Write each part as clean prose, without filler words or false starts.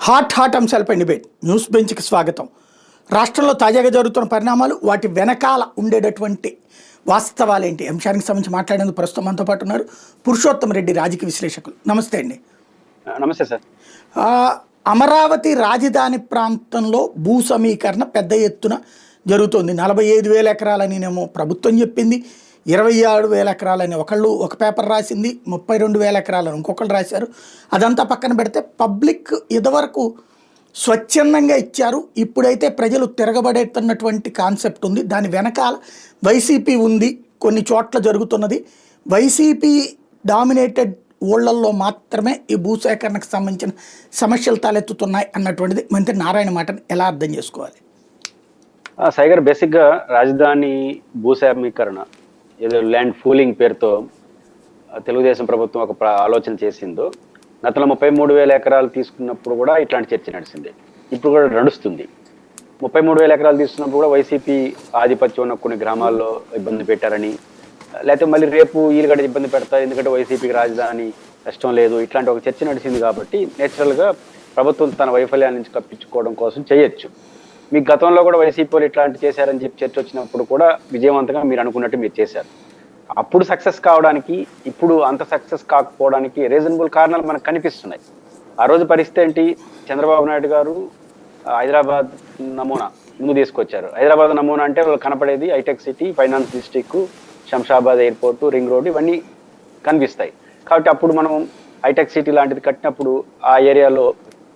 Hot అంశాలపై debate news బెంచ్కి స్వాగతం. రాష్ట్రంలో తాజాగా జరుగుతున్న పరిణామాలు, వాటి వెనకాల ఉండేటటువంటి వాస్తవాలేంటి అంశానికి సంబంధించి మాట్లాడేందుకు ప్రస్తుతం మనతో పాటు ఉన్నారు పురుషోత్తమ రెడ్డి, రాజకీయ విశ్లేషకులు. నమస్తే అండి. నమస్తే సార్. అమరావతి రాజధాని ప్రాంతంలో భూ సమీకరణ పెద్ద ఎత్తున జరుగుతోంది. 45,000 ఎకరాలనేమో ప్రభుత్వం చెప్పింది, 26,000 ఎకరాలని ఒక పేపర్ రాసింది, 32,000 ఎకరాలని ఇంకొకళ్ళు రాశారు. అదంతా పక్కన పెడితే పబ్లిక్ ఇదివరకు స్వచ్ఛందంగా ఇచ్చారు, ఇప్పుడైతే ప్రజలు తిరగబడేస్తున్నటువంటి కాన్సెప్ట్ ఉంది. దాని వెనకాల వైసీపీ ఉంది, కొన్ని చోట్ల జరుగుతున్నది. వైసీపీ డామినేటెడ్ ఊళ్ళల్లో మాత్రమే ఈ భూసేకరణకు సంబంధించిన సమస్యలు తలెత్తుతున్నాయి అన్నటువంటిది మంత్రి నారాయణ మాటను ఎలా అర్థం చేసుకోవాలి? సైగర్, బేసిక్గా రాజధాని భూసేకరణ ఏదో ల్యాండ్ పూలింగ్ పేరుతో తెలుగుదేశం ప్రభుత్వం ఒక ఆలోచన చేసిందో, గతంలో 33,000 ఎకరాలు తీసుకున్నప్పుడు కూడా ఇట్లాంటి చర్చ నడిచింది. ఇప్పుడు కూడా నడుస్తుంది. 33,000 ఎకరాలు తీసుకున్నప్పుడు కూడా వైసీపీ ఆధిపత్యం ఉన్న కొన్ని గ్రామాల్లో ఇబ్బంది పెట్టారని, లేకపోతే మళ్ళీ రేపు వీళ్ళు కూడా ఇబ్బంది పెడతారు ఎందుకంటే వైసీపీకి రాజధాని కష్టం లేదు, ఇట్లాంటి ఒక చర్చ నడిచింది. కాబట్టి నేచురల్గా ప్రభుత్వం తన వైఫల్యాన్ని నుంచి కప్పించుకోవడం కోసం చేయొచ్చు. మీకు గతంలో కూడా వైసీపీ వాళ్ళు ఇట్లాంటి చేశారని చెప్పి చర్చ వచ్చినప్పుడు కూడా విజయవంతంగా మీరు అనుకున్నట్టు మీరు చేశారు. అప్పుడు సక్సెస్ కావడానికి, ఇప్పుడు అంత సక్సెస్ కాకపోవడానికి రీజనబుల్ కారణాలు మనకు కనిపిస్తున్నాయి. ఆ రోజు పరిస్థితి ఏంటి? చంద్రబాబు నాయుడు గారు హైదరాబాద్ నమూనా ముందు తీసుకొచ్చారు. హైదరాబాద్ నమూనా అంటే వాళ్ళు కనపడేది hitech city, finance district, Shamshabad airport, ring road, ఇవన్నీ కనిపిస్తాయి. కాబట్టి అప్పుడు మనం హైటెక్ సిటీ లాంటిది కట్టినప్పుడు ఆ ఏరియాలో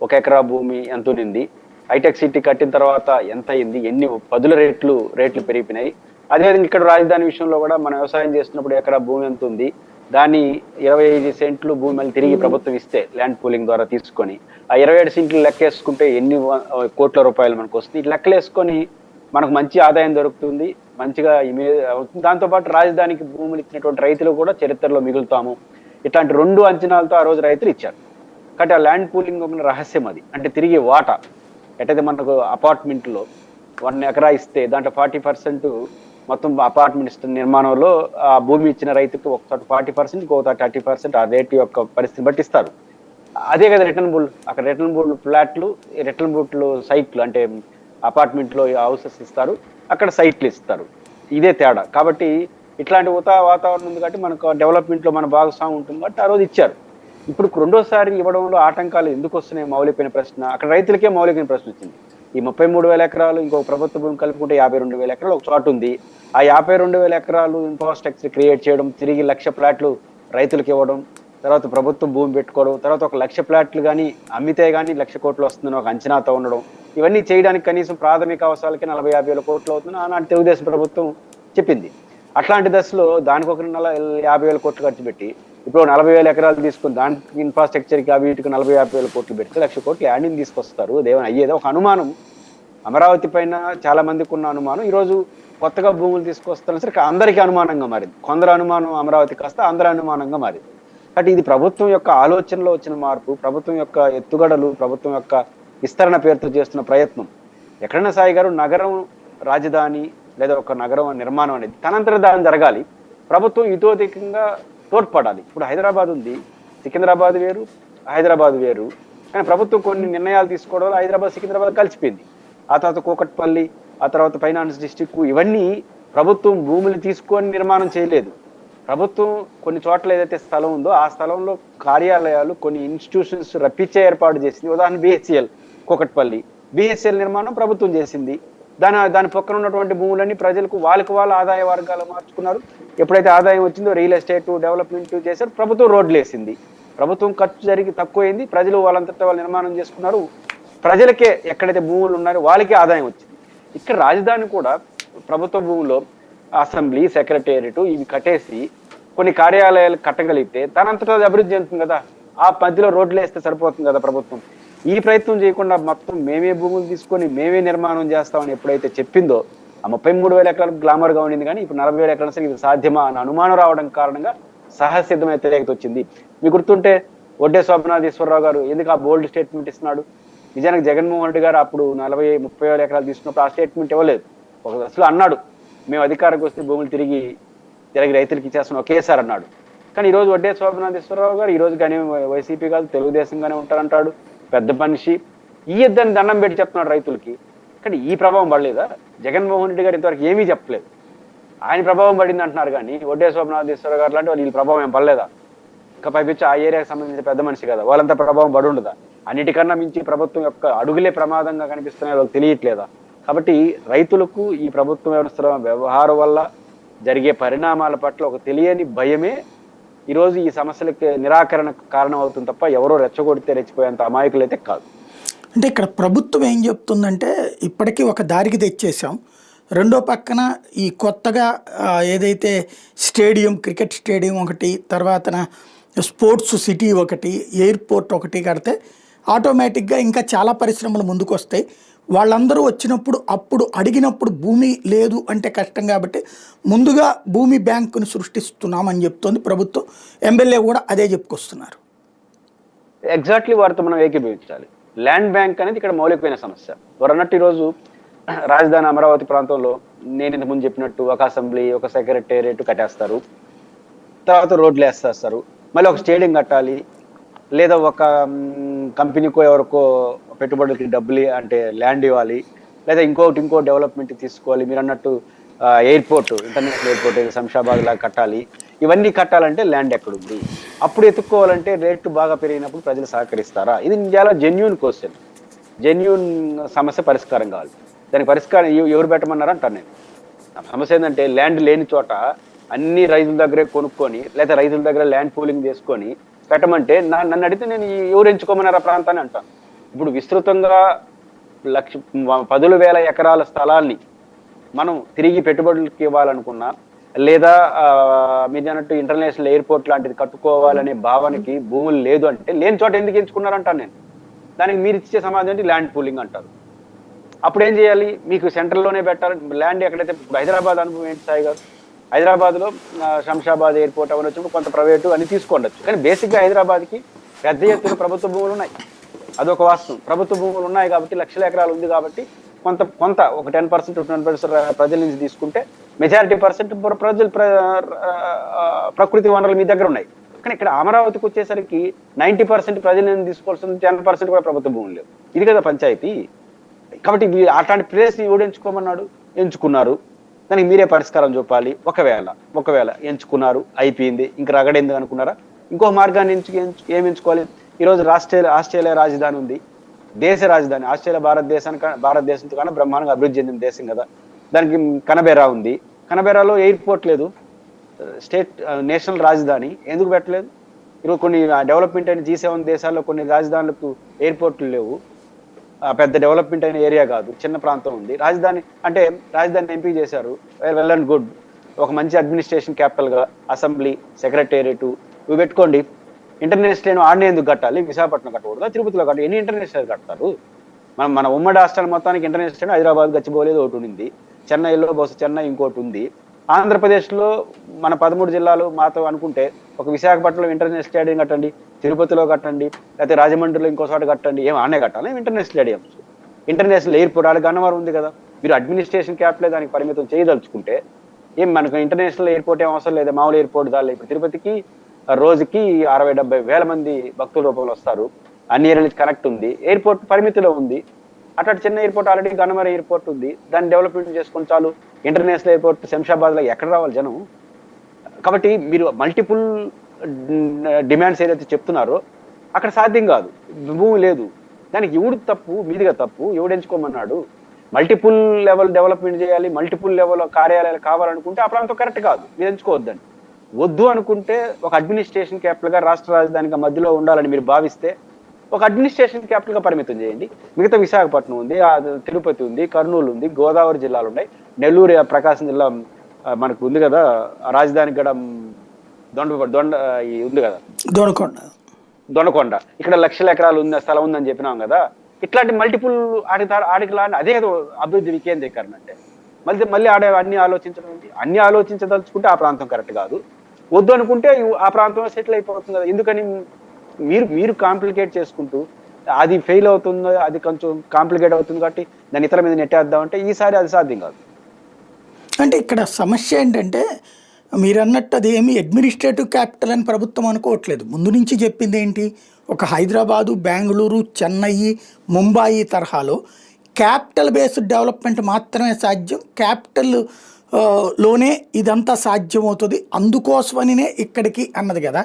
1 ఎకరా భూమి ఎంత ఉంది, హైటెక్ సిటీ కట్టిన తర్వాత ఎంత అయింది, ఎన్ని పదుల రేట్లు పెరిగిపోయినాయి. అదేవిధంగా ఇక్కడ రాజధాని విషయంలో కూడా మనం వ్యవసాయం చేస్తున్నప్పుడు ఎకరా భూమి ఎంత ఉంది, దాన్ని 25 సెంట్లు భూమి మళ్ళీ తిరిగి ప్రభుత్వం ఇస్తే ల్యాండ్ పూలింగ్ ద్వారా తీసుకొని ఆ 27 సెంట్లు లెక్కేసుకుంటే ఎన్ని కోట్ల రూపాయలు మనకు వస్తుంది. లెక్కలేసుకొని మనకు మంచి ఆదాయం దొరుకుతుంది, మంచిగా ఇమేజ్ అవుతుంది. దాంతోపాటు రాజధానికి భూములు ఇచ్చినటువంటి రైతులు కూడా చరిత్రలో మిగులుతాము. ఇట్లాంటి 2 అంచనాలతో ఆ రోజు రైతులు ఇచ్చారు. కాబట్టి ఆ ల్యాండ్ పూలింగ్ ఒక రహస్యం అది. అంటే తిరిగి వాటా ఎట్టయితే మనకు అపార్ట్మెంట్లో 1 ఎకరా ఇస్తే దాంట్లో 40% మొత్తం అపార్ట్మెంట్ నిర్మాణంలో ఆ భూమి ఇచ్చిన రైతుకు ఒకసారి 40%, ఇంకొక 30% ఆ రేటు యొక్క పరిస్థితిని బట్టి ఇస్తారు. అదే కదా రిటర్నబుల్. అక్కడ రిటర్నబుల్ ఫ్లాట్లు, రిటర్నబుల్ సైట్లు, అంటే అపార్ట్మెంట్లో హౌసెస్ ఇస్తారు, అక్కడ సైట్లు ఇస్తారు. ఇదే తేడా. కాబట్టి ఇట్లాంటి వాతావరణం ఉంది కాబట్టి మనకు డెవలప్మెంట్లో మన భాగస్వామ్యం ఉంటుంది కాబట్టి ఆ రోజు ఇచ్చారు. ఇప్పుడు రెండోసారి ఇవ్వడంలో ఆటంకాలు ఎందుకు వస్తున్నాయి? మౌలికమైన ప్రశ్న. అక్కడ రైతులకే మౌలికమైన ప్రశ్న వచ్చింది. ఈ 33,000 ఎకరాలు ఇంకో ప్రభుత్వ భూమి కలుపుకుంటే 52,000 ఎకరాలు ఒక చోటు ఉంది. ఆ 52,000 ఎకరాలు ఇన్ఫ్రాస్ట్రక్చర్ క్రియేట్ చేయడం, తిరిగి 1,00,000 ప్లాట్లు రైతులకు ఇవ్వడం, తర్వాత ప్రభుత్వం భూమి పెట్టుకోవడం, తర్వాత ఒక 1,00,000 ప్లాట్లు కానీ అమ్మితే కానీ 1,00,000 కోట్లు వస్తుందని ఒక అంచనాతో ఉండడం, ఇవన్నీ చేయడానికి కనీసం ప్రాథమిక అవసరాలకి 40,000-50,000 కోట్లు అవుతుంది ఆనాటి తెలుగుదేశం ప్రభుత్వం చెప్పింది. అట్లాంటి దశలో దానికి ఒక 50,000 కోట్లు ఖర్చు పెట్టి ఇప్పుడు 40,000 ఎకరాలు తీసుకుని దానికి ఇన్ఫ్రాస్ట్రక్చర్కి వీటికి 40,000-50,000 కోట్లు పెడితే 1,00,000 కోట్లు యాడిని తీసుకొస్తారు? అదేమైనా అయ్యేదో? ఒక అనుమానం అమరావతి పైన చాలా మందికి ఉన్న అనుమానం ఈరోజు కొత్తగా భూములు తీసుకొస్తారని సరికి అందరికీ అనుమానంగా మారింది. కొందరు అనుమానం అమరావతి కాస్త అందరి అనుమానంగా మారింది. కాబట్టి ఇది ప్రభుత్వం యొక్క ఆలోచనలో వచ్చిన మార్పు, ప్రభుత్వం యొక్క ఎత్తుగడలు, ప్రభుత్వం యొక్క విస్తరణ పేరుతో చేస్తున్న ప్రయత్నం. ఎక్కడైనా సాయి గారు, నగరం రాజధాని లేదా ఒక నగరం నిర్మాణం అనేది తనంతట దాని జరగాలి, ప్రభుత్వం ఇతోధికంగా తోడ్పడాలి. ఇప్పుడు హైదరాబాద్ ఉంది, సికింద్రాబాద్ వేరు, హైదరాబాద్ వేరు. కానీ ప్రభుత్వం కొన్ని నిర్ణయాలు తీసుకోవడం వల్ల హైదరాబాద్ సికింద్రాబాద్ కలిసిపోయింది. ఆ తర్వాత కూకట్పల్లి, ఆ తర్వాత ఫైనాన్స్ డిస్ట్రిక్ట్, ఇవన్నీ ప్రభుత్వం భూములు తీసుకొని నిర్మాణం చేయలేదు. ప్రభుత్వం కొన్ని చోట్ల ఏదైతే స్థలం ఉందో ఆ స్థలంలో కార్యాలయాలు, కొన్ని ఇన్స్టిట్యూషన్స్ రప్పించే ఏర్పాటు చేసింది. ఉదాహరణ BHCL కూకట్పల్లి, BHCL నిర్మాణం ప్రభుత్వం చేసింది. దాని పక్కన ఉన్నటువంటి భూములన్నీ ప్రజలకు వాళ్ళ ఆదాయ వర్గాలు మార్చుకున్నారు. ఎప్పుడైతే ఆదాయం వచ్చిందో రియల్ ఎస్టేట్ డెవలప్మెంట్ చేశారు, ప్రభుత్వం రోడ్లు వేసింది. ప్రభుత్వం ఖర్చు జరిగి తక్కువైంది, ప్రజలు వాళ్ళంతటా వాళ్ళు నిర్మాణం చేసుకున్నారు. ప్రజలకే ఎక్కడైతే భూములు ఉన్నారో వాళ్ళకే ఆదాయం వచ్చింది. ఇక్కడ రాజధాని కూడా ప్రభుత్వ భూముల్లో అసెంబ్లీ, సెక్రటేరియట్ ఇవి కట్టేసి కొన్ని కార్యాలయాలు కట్టగలిగితే తనంతటా అభివృద్ధి చెందుతుంది కదా. ఆ మధ్యలో రోడ్లు వేస్తే సరిపోతుంది కదా ప్రభుత్వం. ఈ ప్రయత్నం చేయకుండా మొత్తం మేమే భూములు తీసుకొని మేమే నిర్మాణం చేస్తామని ఎప్పుడైతే చెప్పిందో ఆ 33,000 ఎకరాలకు గ్లామర్గా ఉండింది. కానీ ఇప్పుడు 40,000 ఎకరాల సరికి ఇది సాధ్యమా అని అనుమానం రావడం కారణంగా సహసిద్ధమైన వ్యతిరేకత వచ్చింది. మీకు గుర్తుంటే వడ్డే శోభనాథేశ్వరరావు గారు ఎందుకు ఆ బోల్డ్ స్టేట్మెంట్ ఇస్తున్నాడు? నిజానికి జగన్మోహన్ రెడ్డి గారు అప్పుడు 40-30,000 ఎకరాలు తీసుకున్నప్పుడు ఆ స్టేట్మెంట్ ఇవ్వలేదు. ఒక దశలో అన్నాడు, మేము అధికారంకి వస్తే భూములు తిరిగి రైతులకి ఇచ్చేస్తున్నాం ఒకేసారి అన్నాడు. కానీ ఈరోజు వడ్డే శోభనాథేశ్వరరావు గారు ఈరోజు కానీ వైసీపీ కాదు తెలుగుదేశంగానే ఉంటారంటాడు. పెద్ద మనిషి, ఈ ఇద్దరిని దండం పెట్టి చెప్తున్నాడు రైతులకి. కానీ ఈ ప్రభావం పడలేదా? జగన్మోహన్ రెడ్డి గారు ఇంతవరకు ఏమీ చెప్పలేదు. ఆయన ప్రభావం పడింది అంటున్నారు కానీ ఒడ్డే శోభనాథేశ్వర గారు లాంటి వీళ్ళ ప్రభావం ఏం పడలేదా? ఇంకా పైపించి ఆ ఏరియాకి సంబంధించిన పెద్ద మనిషి కదా, వాళ్ళంతా ప్రభావం పడి ఉండదా? అన్నిటికన్నా మించి ప్రభుత్వం యొక్క అడుగులే ప్రమాదంగా కనిపిస్తున్నాయి, వాళ్ళకి తెలియట్లేదా? కాబట్టి రైతులకు ఈ ప్రభుత్వ వ్యవస్థల వ్యవహారం వల్ల జరిగే పరిణామాల పట్ల ఒక తెలియని భయమే ఈరోజు ఈ సమస్యలకి నిరాకరణకు కారణం అవుతుంది తప్ప ఎవరో రెచ్చగొడితే రెచ్చిపోయేంత అమాయకులు అయితే కాదు. అంటే ఇక్కడ ప్రభుత్వం ఏం చెప్తుందంటే ఇప్పటికీ ఒక దారికి తెచ్చేసాం, రెండో పక్కన ఈ కొత్తగా ఏదైతే స్టేడియం, క్రికెట్ స్టేడియం ఒకటి, తర్వాత స్పోర్ట్స్ సిటీ ఒకటి, ఎయిర్పోర్ట్ ఒకటి కడితే ఆటోమేటిక్గా ఇంకా చాలా పరిశ్రమలు ముందుకు వస్తాయి. వాళ్ళందరూ వచ్చినప్పుడు అప్పుడు అడిగినప్పుడు భూమి లేదు అంటే కష్టం కాబట్టి ముందుగా భూమి బ్యాంకుని సృష్టిస్తున్నామని చెప్తోంది ప్రభుత్వం. ఎమ్మెల్యే కూడా అదే చెప్పుకొస్తున్నారు. ఎగ్జాక్ట్లీ వారితో మనం ఏకీభవించాలి. ల్యాండ్ బ్యాంక్ అనేది ఇక్కడ మౌలికమైన సమస్య. వారు అన్నట్టు ఈరోజు రాజధాని అమరావతి ప్రాంతంలో నేను ఇంతకుముందు చెప్పినట్టు ఒక అసెంబ్లీ, ఒక సెక్రటేరియట్ కట్టేస్తారు, తర్వాత రోడ్లు వేసేస్తారు, మళ్ళీ ఒక స్టేడియం కట్టాలి, లేదా ఒక కంపెనీకో ఎవరికో పెట్టుబడులకి డబ్బులు అంటే ల్యాండ్ ఇవ్వాలి, లేదా ఇంకో డెవలప్మెంట్ తీసుకోవాలి. మీరు అన్నట్టు ఎయిర్పోర్ట్, ఇంటర్నేషనల్ ఎయిర్పోర్ట్ శంషాబాద్ లాగా కట్టాలి. ఇవన్నీ కట్టాలంటే ల్యాండ్ ఎక్కడుంది? అప్పుడు ఎత్తుక్కోవాలంటే రేట్లు బాగా పెరిగినప్పుడు ప్రజలు సహకరిస్తారా? ఇది చాలా జెన్యూన్ క్వశ్చన్, జెన్యూన్ సమస్య పరిష్కారం కావాలి. దానికి పరిష్కారం ఎవరు పెట్టమన్నారా అంటాను నేను. సమస్య ఏంటంటే ల్యాండ్ లేని చోట అన్ని రైతుల దగ్గరే కొనుక్కొని, లేదా రైతుల దగ్గర ల్యాండ్ పూలింగ్ చేసుకొని పెట్టమంటే నన్ను అడిగితే నేను ఎవరు ఎంచుకోమన్నారు ఆ ప్రాంతాన్ని అంటాను. ఇప్పుడు విస్తృతంగా 10,000 ఎకరాల స్థలాల్ని మనం తిరిగి పెట్టుబడులకి ఇవ్వాలనుకున్నా, లేదా మీరు అన్నట్టు ఇంటర్నేషనల్ ఎయిర్పోర్ట్ లాంటిది కట్టుకోవాలనే భావనకి భూములు లేదు అంటే లేని చోట ఎందుకు ఎంచుకున్నారంటాను నేను. దానికి మీరు ఇచ్చే సమాధానం ఏంటి? ల్యాండ్ పూలింగ్ అంటారు. అప్పుడు ఏం చేయాలి? మీకు సెంట్రల్లోనే పెట్టాలి ల్యాండ్. ఎక్కడైతే హైదరాబాద్ అనుభవం ఏంటి సాయి గారు? హైదరాబాద్లో శంషాబాద్ ఎయిర్పోర్ట్ అవన్నీ వచ్చినప్పుడు కొంత ప్రైవేటు అని తీసుకోండొచ్చు, కానీ బేసిక్గా హైదరాబాద్కి పెద్ద ఎత్తున ప్రభుత్వ భూములు ఉన్నాయి. అదొక వాస్తవం. ప్రభుత్వ భూములు ఉన్నాయి కాబట్టి, లక్షల ఎకరాలు ఉంది కాబట్టి కొంత ఒక 10%, 20% ప్రజల నుంచి తీసుకుంటే మెజారిటీ పర్సెంట్ ప్రకృతి వనరులు మీ దగ్గర ఉన్నాయి. కానీ ఇక్కడ అమరావతికి వచ్చేసరికి 90% ప్రజల నుంచి తీసుకోవాల్సింది, 10% కూడా ప్రభుత్వ భూములు లేవు. ఇది కదా పంచాయతీ. కాబట్టి అట్లాంటి ప్లేస్ని ఎవడు ఎంచుకోమన్నాడు? ఎంచుకున్నారు, దానికి మీరే పరిష్కారం చూపాలి. ఒకవేళ ఎంచుకున్నారు, అయిపోయింది, ఇంకా రగడేందుకు అనుకున్నారా? ఇంకో మార్గాన్ని ఏమి ఎంచుకోవాలి? ఈరోజు ఆస్ట్రేలియా రాజధాని ఉంది, దేశ రాజధాని. ఆస్ట్రేలియా భారతదేశంతో కన్నా బ్రహ్మాండంగా అభివృద్ధి చెందిన దేశం కదా. దానికి కనబెరా ఉంది, కనబెరాలో ఎయిర్పోర్ట్ లేదు, నేషనల్ రాజధాని ఎందుకు పెట్టలేదు? ఈరోజు కొన్ని డెవలప్మెంట్ అయిన G7 దేశాల్లో కొన్ని రాజధానులకు ఎయిర్పోర్ట్లు లేవు. పెద్ద డెవలప్మెంట్ అయిన ఏరియా కాదు, చిన్న ప్రాంతం ఉంది. రాజధాని ఎంపిక చేశారు, వెల్ అండ్ గుడ్. ఒక మంచి అడ్మినిస్ట్రేషన్ క్యాపిటల్గా అసెంబ్లీ, సెక్రటేరియట్ ఇవి పెట్టుకోండి. ఇంటర్నేషనల్ ఆడనే ఎందుకు కట్టాలి? విశాఖపట్నం కట్టకూడదా? తిరుపతిలో కట్టాలి? ఎన్ని ఇంటర్నేషనల్ కడతారు? మన ఉమ్మడి రాష్ట్రాల మొత్తానికి ఇంటర్నేషనల్ హైదరాబాద్, గచ్చిబౌలి ఒకటి ఉంది, చెన్నైలో బహుశా చెన్నై ఇంకోటి ఉంది. ఆంధ్రప్రదేశ్లో మన 13 జిల్లాలు మాతో అనుకుంటే ఒక విశాఖపట్నంలో ఇంటర్నేషనల్ స్టేడియం కట్టండి, తిరుపతిలో కట్టండి, లేకపోతే రాజమండ్రిలో ఇంకో చోట కట్టండి. ఏం ఆనే కట్టాలి? International stadiums, international airport. ఆడ గన్నవరం ఉంది కదా. మీరు అడ్మినిస్ట్రేషన్ క్యాపిటల్ దానికి పరిమితం చేయదలుచుకుంటే మనకు ఇంటర్నేషనల్ ఎయిర్పోర్ట్ ఏం అవసరం లేదు, మామూలు ఎయిర్పోర్ట్ దాని. ఇప్పుడు తిరుపతికి రోజుకి 60-70 వేల మంది భక్తుల రూపంలో వస్తారు, అన్ని ఏరియాలకి కనెక్ట్ ఉంది, ఎయిర్పోర్ట్ పరిమితిలో ఉంది. అటు చిన్న ఎయిర్పోర్ట్ ఆల్రెడీ గన్నవరం ఎయిర్పోర్ట్ ఉంది, దాన్ని డెవలప్మెంట్ చేసుకొని చాలు. ఇంటర్నేషనల్ ఎయిర్పోర్ట్ శంషాబాద్లో ఎక్కడ రావాలి జనం? కాబట్టి మీరు మల్టిపుల్ డిమాండ్స్ ఏదైతే చెప్తున్నారో అక్కడ సాధ్యం కాదు, భూమి లేదు. దానికి ఎవడు తప్పు? మీదిగా తప్పు. ఎవడు ఎంచుకోమన్నాడు? మల్టిపుల్ లెవెల్ డెవలప్మెంట్ చేయాలి, మల్టిపుల్ లెవెల్ కార్యాలయాలు కావాలనుకుంటే ఆ ప్రాంతం కరెక్ట్ కాదు, మీరు ఎంచుకోవద్దని. వద్దు అనుకుంటే ఒక అడ్మినిస్ట్రేషన్ క్యాపిటల్గా, రాష్ట్ర రాజధానిగా మధ్యలో ఉండాలని మీరు భావిస్తే ఒక అడ్మినిస్ట్రేషన్ క్యాపిటల్గా పరిమితం చేయండి. మిగతా విశాఖపట్నం ఉంది, తిరుపతి ఉంది, కర్నూలు ఉంది, గోదావరి జిల్లాలు ఉన్నాయి, నెల్లూరు, ప్రకాశం జిల్లా మనకు ఉంది కదా, రాజధాని గడ ఉంది కదా, దొండకొండ. ఇక్కడ లక్షల ఎకరాలు ఉంది, స్థలం ఉందని చెప్పినాం కదా. ఇట్లాంటి మల్టిపుల్ ఆడికి అదే అభివృద్ధి వికేంద్రీకరణ అంటే. మళ్ళీ అన్ని అన్ని ఆలోచించదలుచుకుంటే ఆ ప్రాంతం కరెక్ట్ కాదు. వద్దు అనుకుంటే ఆ ప్రాంతంలో సెటిల్ అయిపోతుంది కదా. ఎందుకని మీరు కాంప్లికేట్ చేసుకుంటూ అది ఫెయిల్ అవుతుందో, అది కొంచెం కాంప్లికేట్ అవుతుంది కాబట్టి దాని ఇతర మీద నెట్టేద్దామంటే ఈసారి అది సాధ్యం కాదు. అంటే ఇక్కడ సమస్య ఏంటంటే మీరు అన్నట్టు అది ఏమి అడ్మినిస్ట్రేటివ్ క్యాపిటల్ అని ప్రభుత్వం అనుకోవట్లేదు. ముందు నుంచి చెప్పింది ఏంటి? ఒక హైదరాబాదు, బెంగళూరు, చెన్నై, ముంబాయి తరహాలో క్యాపిటల్ బేస్డ్ డెవలప్మెంట్ మాత్రమే సాధ్యం. క్యాపిటల్ లోనే ఇదంతా సాధ్యమవుతుంది. అందుకోసమనినే ఇక్కడికి అన్నది కదా.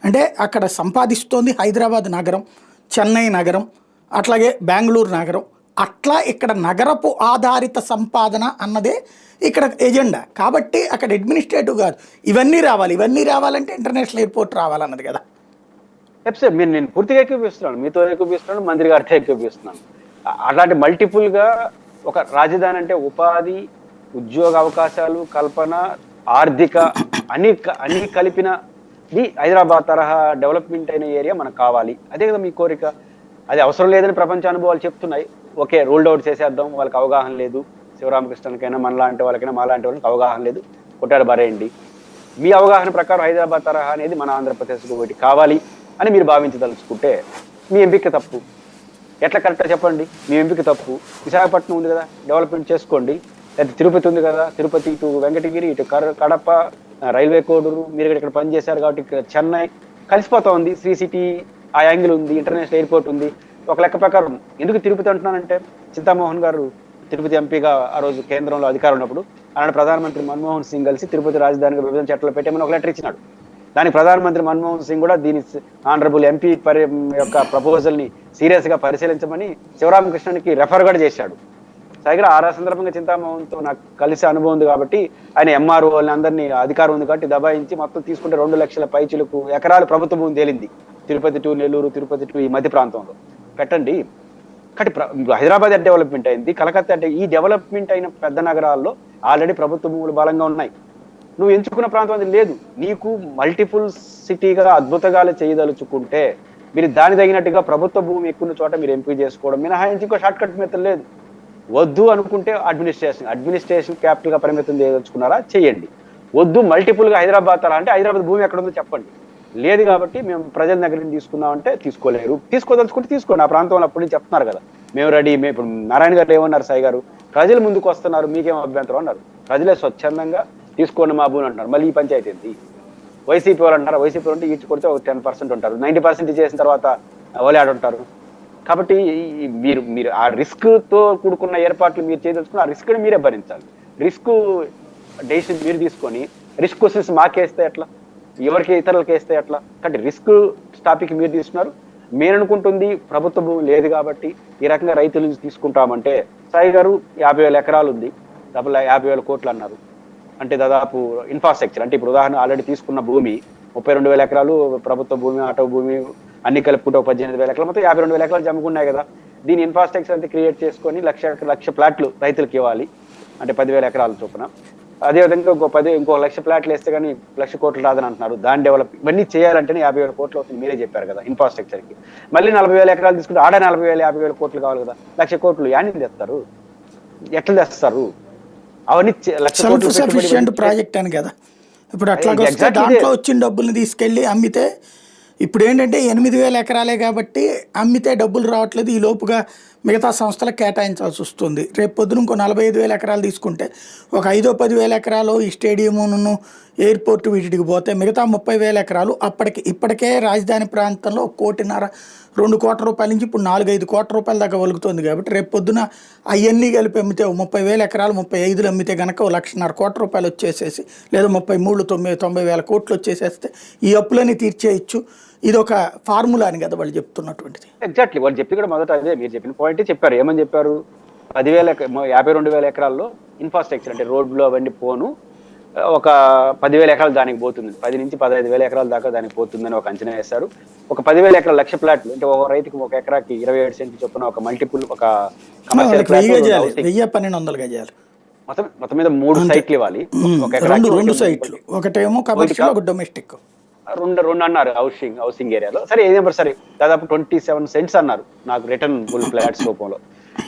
అంటే అక్కడ సంపాదిస్తోంది హైదరాబాద్ నగరం, చెన్నై నగరం, అట్లాగే బెంగళూరు నగరం. అట్లా ఇక్కడ నగరపు ఆధారిత సంపాదన అన్నదే ఇక్కడ ఎజెండా. కాబట్టి అక్కడ అడ్మినిస్ట్రేటివ్ కాదు, ఇవన్నీ రావాలి. ఇవన్నీ రావాలంటే ఇంటర్నేషనల్ ఎయిర్పోర్ట్ రావాలన్నది కదా. సార్ మీరు నేను పూర్తిగా ఏకీపిస్తున్నాను, మీతో ఏకీపిస్తున్నాను, మంత్రి గారితో ఏకీపిస్తున్నాను. అలాంటి మల్టిపుల్గా ఒక రాజధాని అంటే ఉపాధి, ఉద్యోగ అవకాశాలు, కల్పన, ఆర్థిక అన్ని కలిపినది హైదరాబాద్ తరహా డెవలప్మెంట్ అయిన ఏరియా మనకు కావాలి. అదే కదా మీ కోరిక. అది అవసరం లేదని ప్రపంచ అనుభవాలు చెప్తున్నాయి. ఓకే, రూల్డ్ అవుట్ చేసేద్దాం, వాళ్ళకి అవగాహన లేదు, శివరామకృష్ణకైనా మనలాంటి వాళ్ళకైనా మాలాంటి వాళ్ళకి అవగాహన లేదు, కొట్టాడు బారేయండి. మీ అవగాహన ప్రకారం హైదరాబాద్ తరహా అనేది మన ఆంధ్రప్రదేశ్కు ఒకటి కావాలి అని మీరు భావించదలుచుకుంటే మీ ఎంపిక తప్పు. ఎట్లా కరెక్ట్గా చెప్పండి? మీ ఎంపిక తప్పు. విశాఖపట్నం ఉంది కదా, డెవలప్మెంట్ చేసుకోండి. లేదా తిరుపతి ఉంది కదా, తిరుపతి ఇటు వెంకటగిరి, ఇటు కడప, రైల్వే కోడూరు, మీరు ఇక్కడ పనిచేశారు కాబట్టి చెన్నై కలిసిపోతా ఉంది. శ్రీ సిటీ ఆ యాంగిల్ ఉంది, ఇంటర్నేషనల్ ఎయిర్పోర్ట్ ఉంది. ఒక లెక్క ప్రకారం ఎందుకు తిరుపతి అంటున్నానంటే, చింతామోహన్ గారు తిరుపతి ఎంపీగా ఆ రోజు కేంద్రంలో అధికారం ఉన్నప్పుడు అలాంటి ప్రధానమంత్రి మన్మోహన్ సింగ్ కలిసి తిరుపతి రాజధానిగా విభజన చట్టాలు పెట్టామని ఒక లెటర్ ఇచ్చినాడు. దానికి ప్రధానమంత్రి మన్మోహన్ సింగ్ కూడా దీని ఆనరబుల్ ఎంపీ యొక్క ప్రపోజల్ని సీరియస్గా పరిశీలించమని శివరామకృష్ణన్కి రెఫర్ కూడా చేశాడు. సరిగ్గా ఆ సందర్భంగా చింతామోహన్తో నాకు కలిసి అనుభవం ఉంది కాబట్టి ఆయన ఎంఆర్ఓ వాళ్ళని అధికారం ఉంది కాబట్టి దబాయించి మొత్తం తీసుకుంటే 2 లక్షల పైచిలకు ఎకరాలు ప్రభుత్వ భూమి తేలింది. తిరుపతి టు నెల్లూరు, తిరుపతి టు ఈ మధ్య ప్రాంతంలో పెట్టండి. కాబట్టి హైదరాబాద్ డెవలప్మెంట్ అయింది, కలకత్తా అంటే ఈ డెవలప్మెంట్ అయిన పెద్ద నగరాల్లో ఆల్రెడీ ప్రభుత్వ భూములు బలంగా ఉన్నాయి. నువ్వు ఎంచుకున్న ప్రాంతం అది లేదు. నీకు మల్టిపుల్ సిటీగా అద్భుతంగా చేయదలుచుకుంటే మీరు దాని తగినట్టుగా ప్రభుత్వ భూమి ఎక్కువ చోట మీరు ఎంపిక చేసుకోవడం మినహాయించి ఇంకో షార్ట్ కట్ మెథడ్ లేదు. వద్దు అనుకుంటే అడ్మినిస్ట్రేషన్ క్యాపిటల్ గా పరిమితం చేయదలుచుకున్నారా, చేయండి. వద్దు మల్టిపుల్గా హైదరాబాద్ తర అంటే హైదరాబాద్ భూమి ఎక్కడ ఉందో చెప్పండి. లేదు కాబట్టి మేము ప్రజల దగ్గర నుంచి తీసుకున్నామంటే తీసుకోలేరు. తీసుకోదలుచుకుంటే తీసుకోండి. ఆ ప్రాంతంలో అప్పటి నుంచి చెప్తున్నారు కదా, మేము రెడీ. మేము ఇప్పుడు నారాయణ గారు ఏమన్నారు, సాయి గారు ప్రజలు ముందుకు వస్తున్నారు, మీకేం అభ్యంతరం అన్నారు. ప్రజలే స్వచ్ఛందంగా తీసుకోండి మా భూమి అంటున్నారు. మళ్ళీ ఈ పంచాయతీ ఏంటి? వైసీపీ వాళ్ళు అంటారు, వైసీపీ వాళ్ళు ఈడ్చి కొడితే ఒక 10% ఉంటారు, 90% చేసిన తర్వాత వాళ్ళు ఆడుంటారు. కాబట్టి మీరు ఆ రిస్క్ తో కూడుకున్న ఏర్పాట్లు మీరు చేయదలుచుకుని ఆ రిస్క్ ని మీరే భరించాలి. రిస్క్ డెసిషన్ మీరు తీసుకొని రిస్క్ క్వశ్చన్స్ మాకేస్తే ఎట్లా, ఎవరికి ఇతరులకి వేస్తే ఎట్లా? కాబట్టి రిస్క్ టాపిక్ మీరు తీసుకున్నారు. మీరు అనుకుంటుంది ప్రభుత్వ భూమి లేదు కాబట్టి ఈ రకంగా రైతుల నుంచి తీసుకుంటామంటే, సాయి గారు 50,000 ఎకరాలు ఉంది, 50,000 కోట్లు అన్నారు అంటే దాదాపు ఇన్ఫ్రాస్ట్రక్చర్ అంటే ఇప్పుడు ఉదాహరణ ఆల్రెడీ తీసుకున్న భూమి 32,000 ఎకరాలు ప్రభుత్వ భూమి, ఆటో భూమి అన్ని కలుపుకుంటే 18,000 ఎకరాలు, మొత్తం 52,000 ఎకరాలు జమ్ముకున్నాయి కదా. దీని ఇన్ఫ్రాస్ట్రక్చర్ అంతా క్రియేట్ చేసుకొని లక్ష ప్లాట్లు రైతులకు ఇవ్వాలి అంటే 10,000 ఎకరాల చొప్పున. అదేవిధంగా ఇంకో 1,00,000 ప్లాట్లు వేస్తే కానీ 1,00,000 కోట్లు రాదని అంటున్నారు. దాని డెవలప్ ఇవన్నీ చేయాలంటేనే 50,000 కోట్లు అవుతుంది, మీరే చెప్పారు కదా ఇన్ఫ్రాస్ట్రక్చర్ కి. మళ్ళీ 40,000 ఎకరాలు తీసుకుంటే ఆడ 40,000 50,000 కోట్లు కావాలి కదా. 1,00,000 కోట్లు యాన్ని తెస్తారు, ఎట్లా తెస్తారు? అవన్నీ 1,00,000 కోట్లు సఫిషియెంట్ ప్రాజెక్ట్ అని కదా. ఇప్పుడు అట్లా దాంట్లో వచ్చిన డబ్బుల్ని తీసుకెళ్లి అమ్మితే, ఇప్పుడు ఏంటంటే 8,000 ఎకరాలే కాబట్టి అమ్మితే డబ్బులు రావట్లేదు, ఈ లోపుగా మిగతా సంస్థలకు కేటాయించాల్సి వస్తుంది. రేపు పొద్దున ఇంకో 45,000 ఎకరాలు తీసుకుంటే ఒక 5-10,000 ఎకరాలు ఈ స్టేడియమును, ఎయిర్పోర్ట్ వీటికి పోతే మిగతా 30,000 ఎకరాలు ఇప్పటికే రాజధాని ప్రాంతంలో 1.5-2 కోట్ల రూపాయల నుంచి ఇప్పుడు 4-5 కోట్ల రూపాయల దాకా వలుగుతుంది. కాబట్టి రేపు పొద్దున అవన్నీ కలిపి అమ్మితే 30,000 ఎకరాలు 35 అమ్మితే కనుక 1,50,000 కోట్ల రూపాయలు వచ్చేసేసి, లేదా 90,000 కోట్లు వచ్చేసేస్తే ఈ అప్పులని తీర్చేయచ్చు. ఇది ఒక ఫార్ములా అని కదా వాళ్ళు చెప్తున్నటువంటిది. ఎగ్జాక్ట్లీ వాళ్ళు చెప్పి కూడా మొదట అదే మీరు చెప్పిన పాయింట్ చెప్పారు. ఏమని చెప్పారు? 52,000 ఎకరాల్లో ఇన్ఫ్రాస్ట్రక్చర్ అంటే రోడ్లు అవన్నీ పోను ఒక 10,000 ఎకరాలు దానికి పోతుంది, 10 నుంచి 15,000 ఎకరాల దాకా దానికి పోతుందని ఒక అంచనా వేశారు. ఒక 10,000 ఎకరాలు 1,00,000 ప్లాట్లు అంటే ఒక రైతుకి ఒక ఎకరాకి 27 సెంట్లు చొప్పున ఒక మల్టిపుల్ ఒక కమర్షియల్ 1,000-1,200 గజాలు మొత్తం మీద 3 సైట్లు ఇవ్వాలి. ఒక ఎకరాకి 2 సైట్లు, ఒకటేమో కమర్షియల్, ఒక డొమెస్టిక్. రెండు అన్నారు హౌసింగ్ ఏరియాలో. సరే ఏదేమో సరే దాదాపు 27 సెంట్స్ అన్నారు నాకు రిటర్న్ ఫుల్ ఫ్లాట్స్ రూపంలో.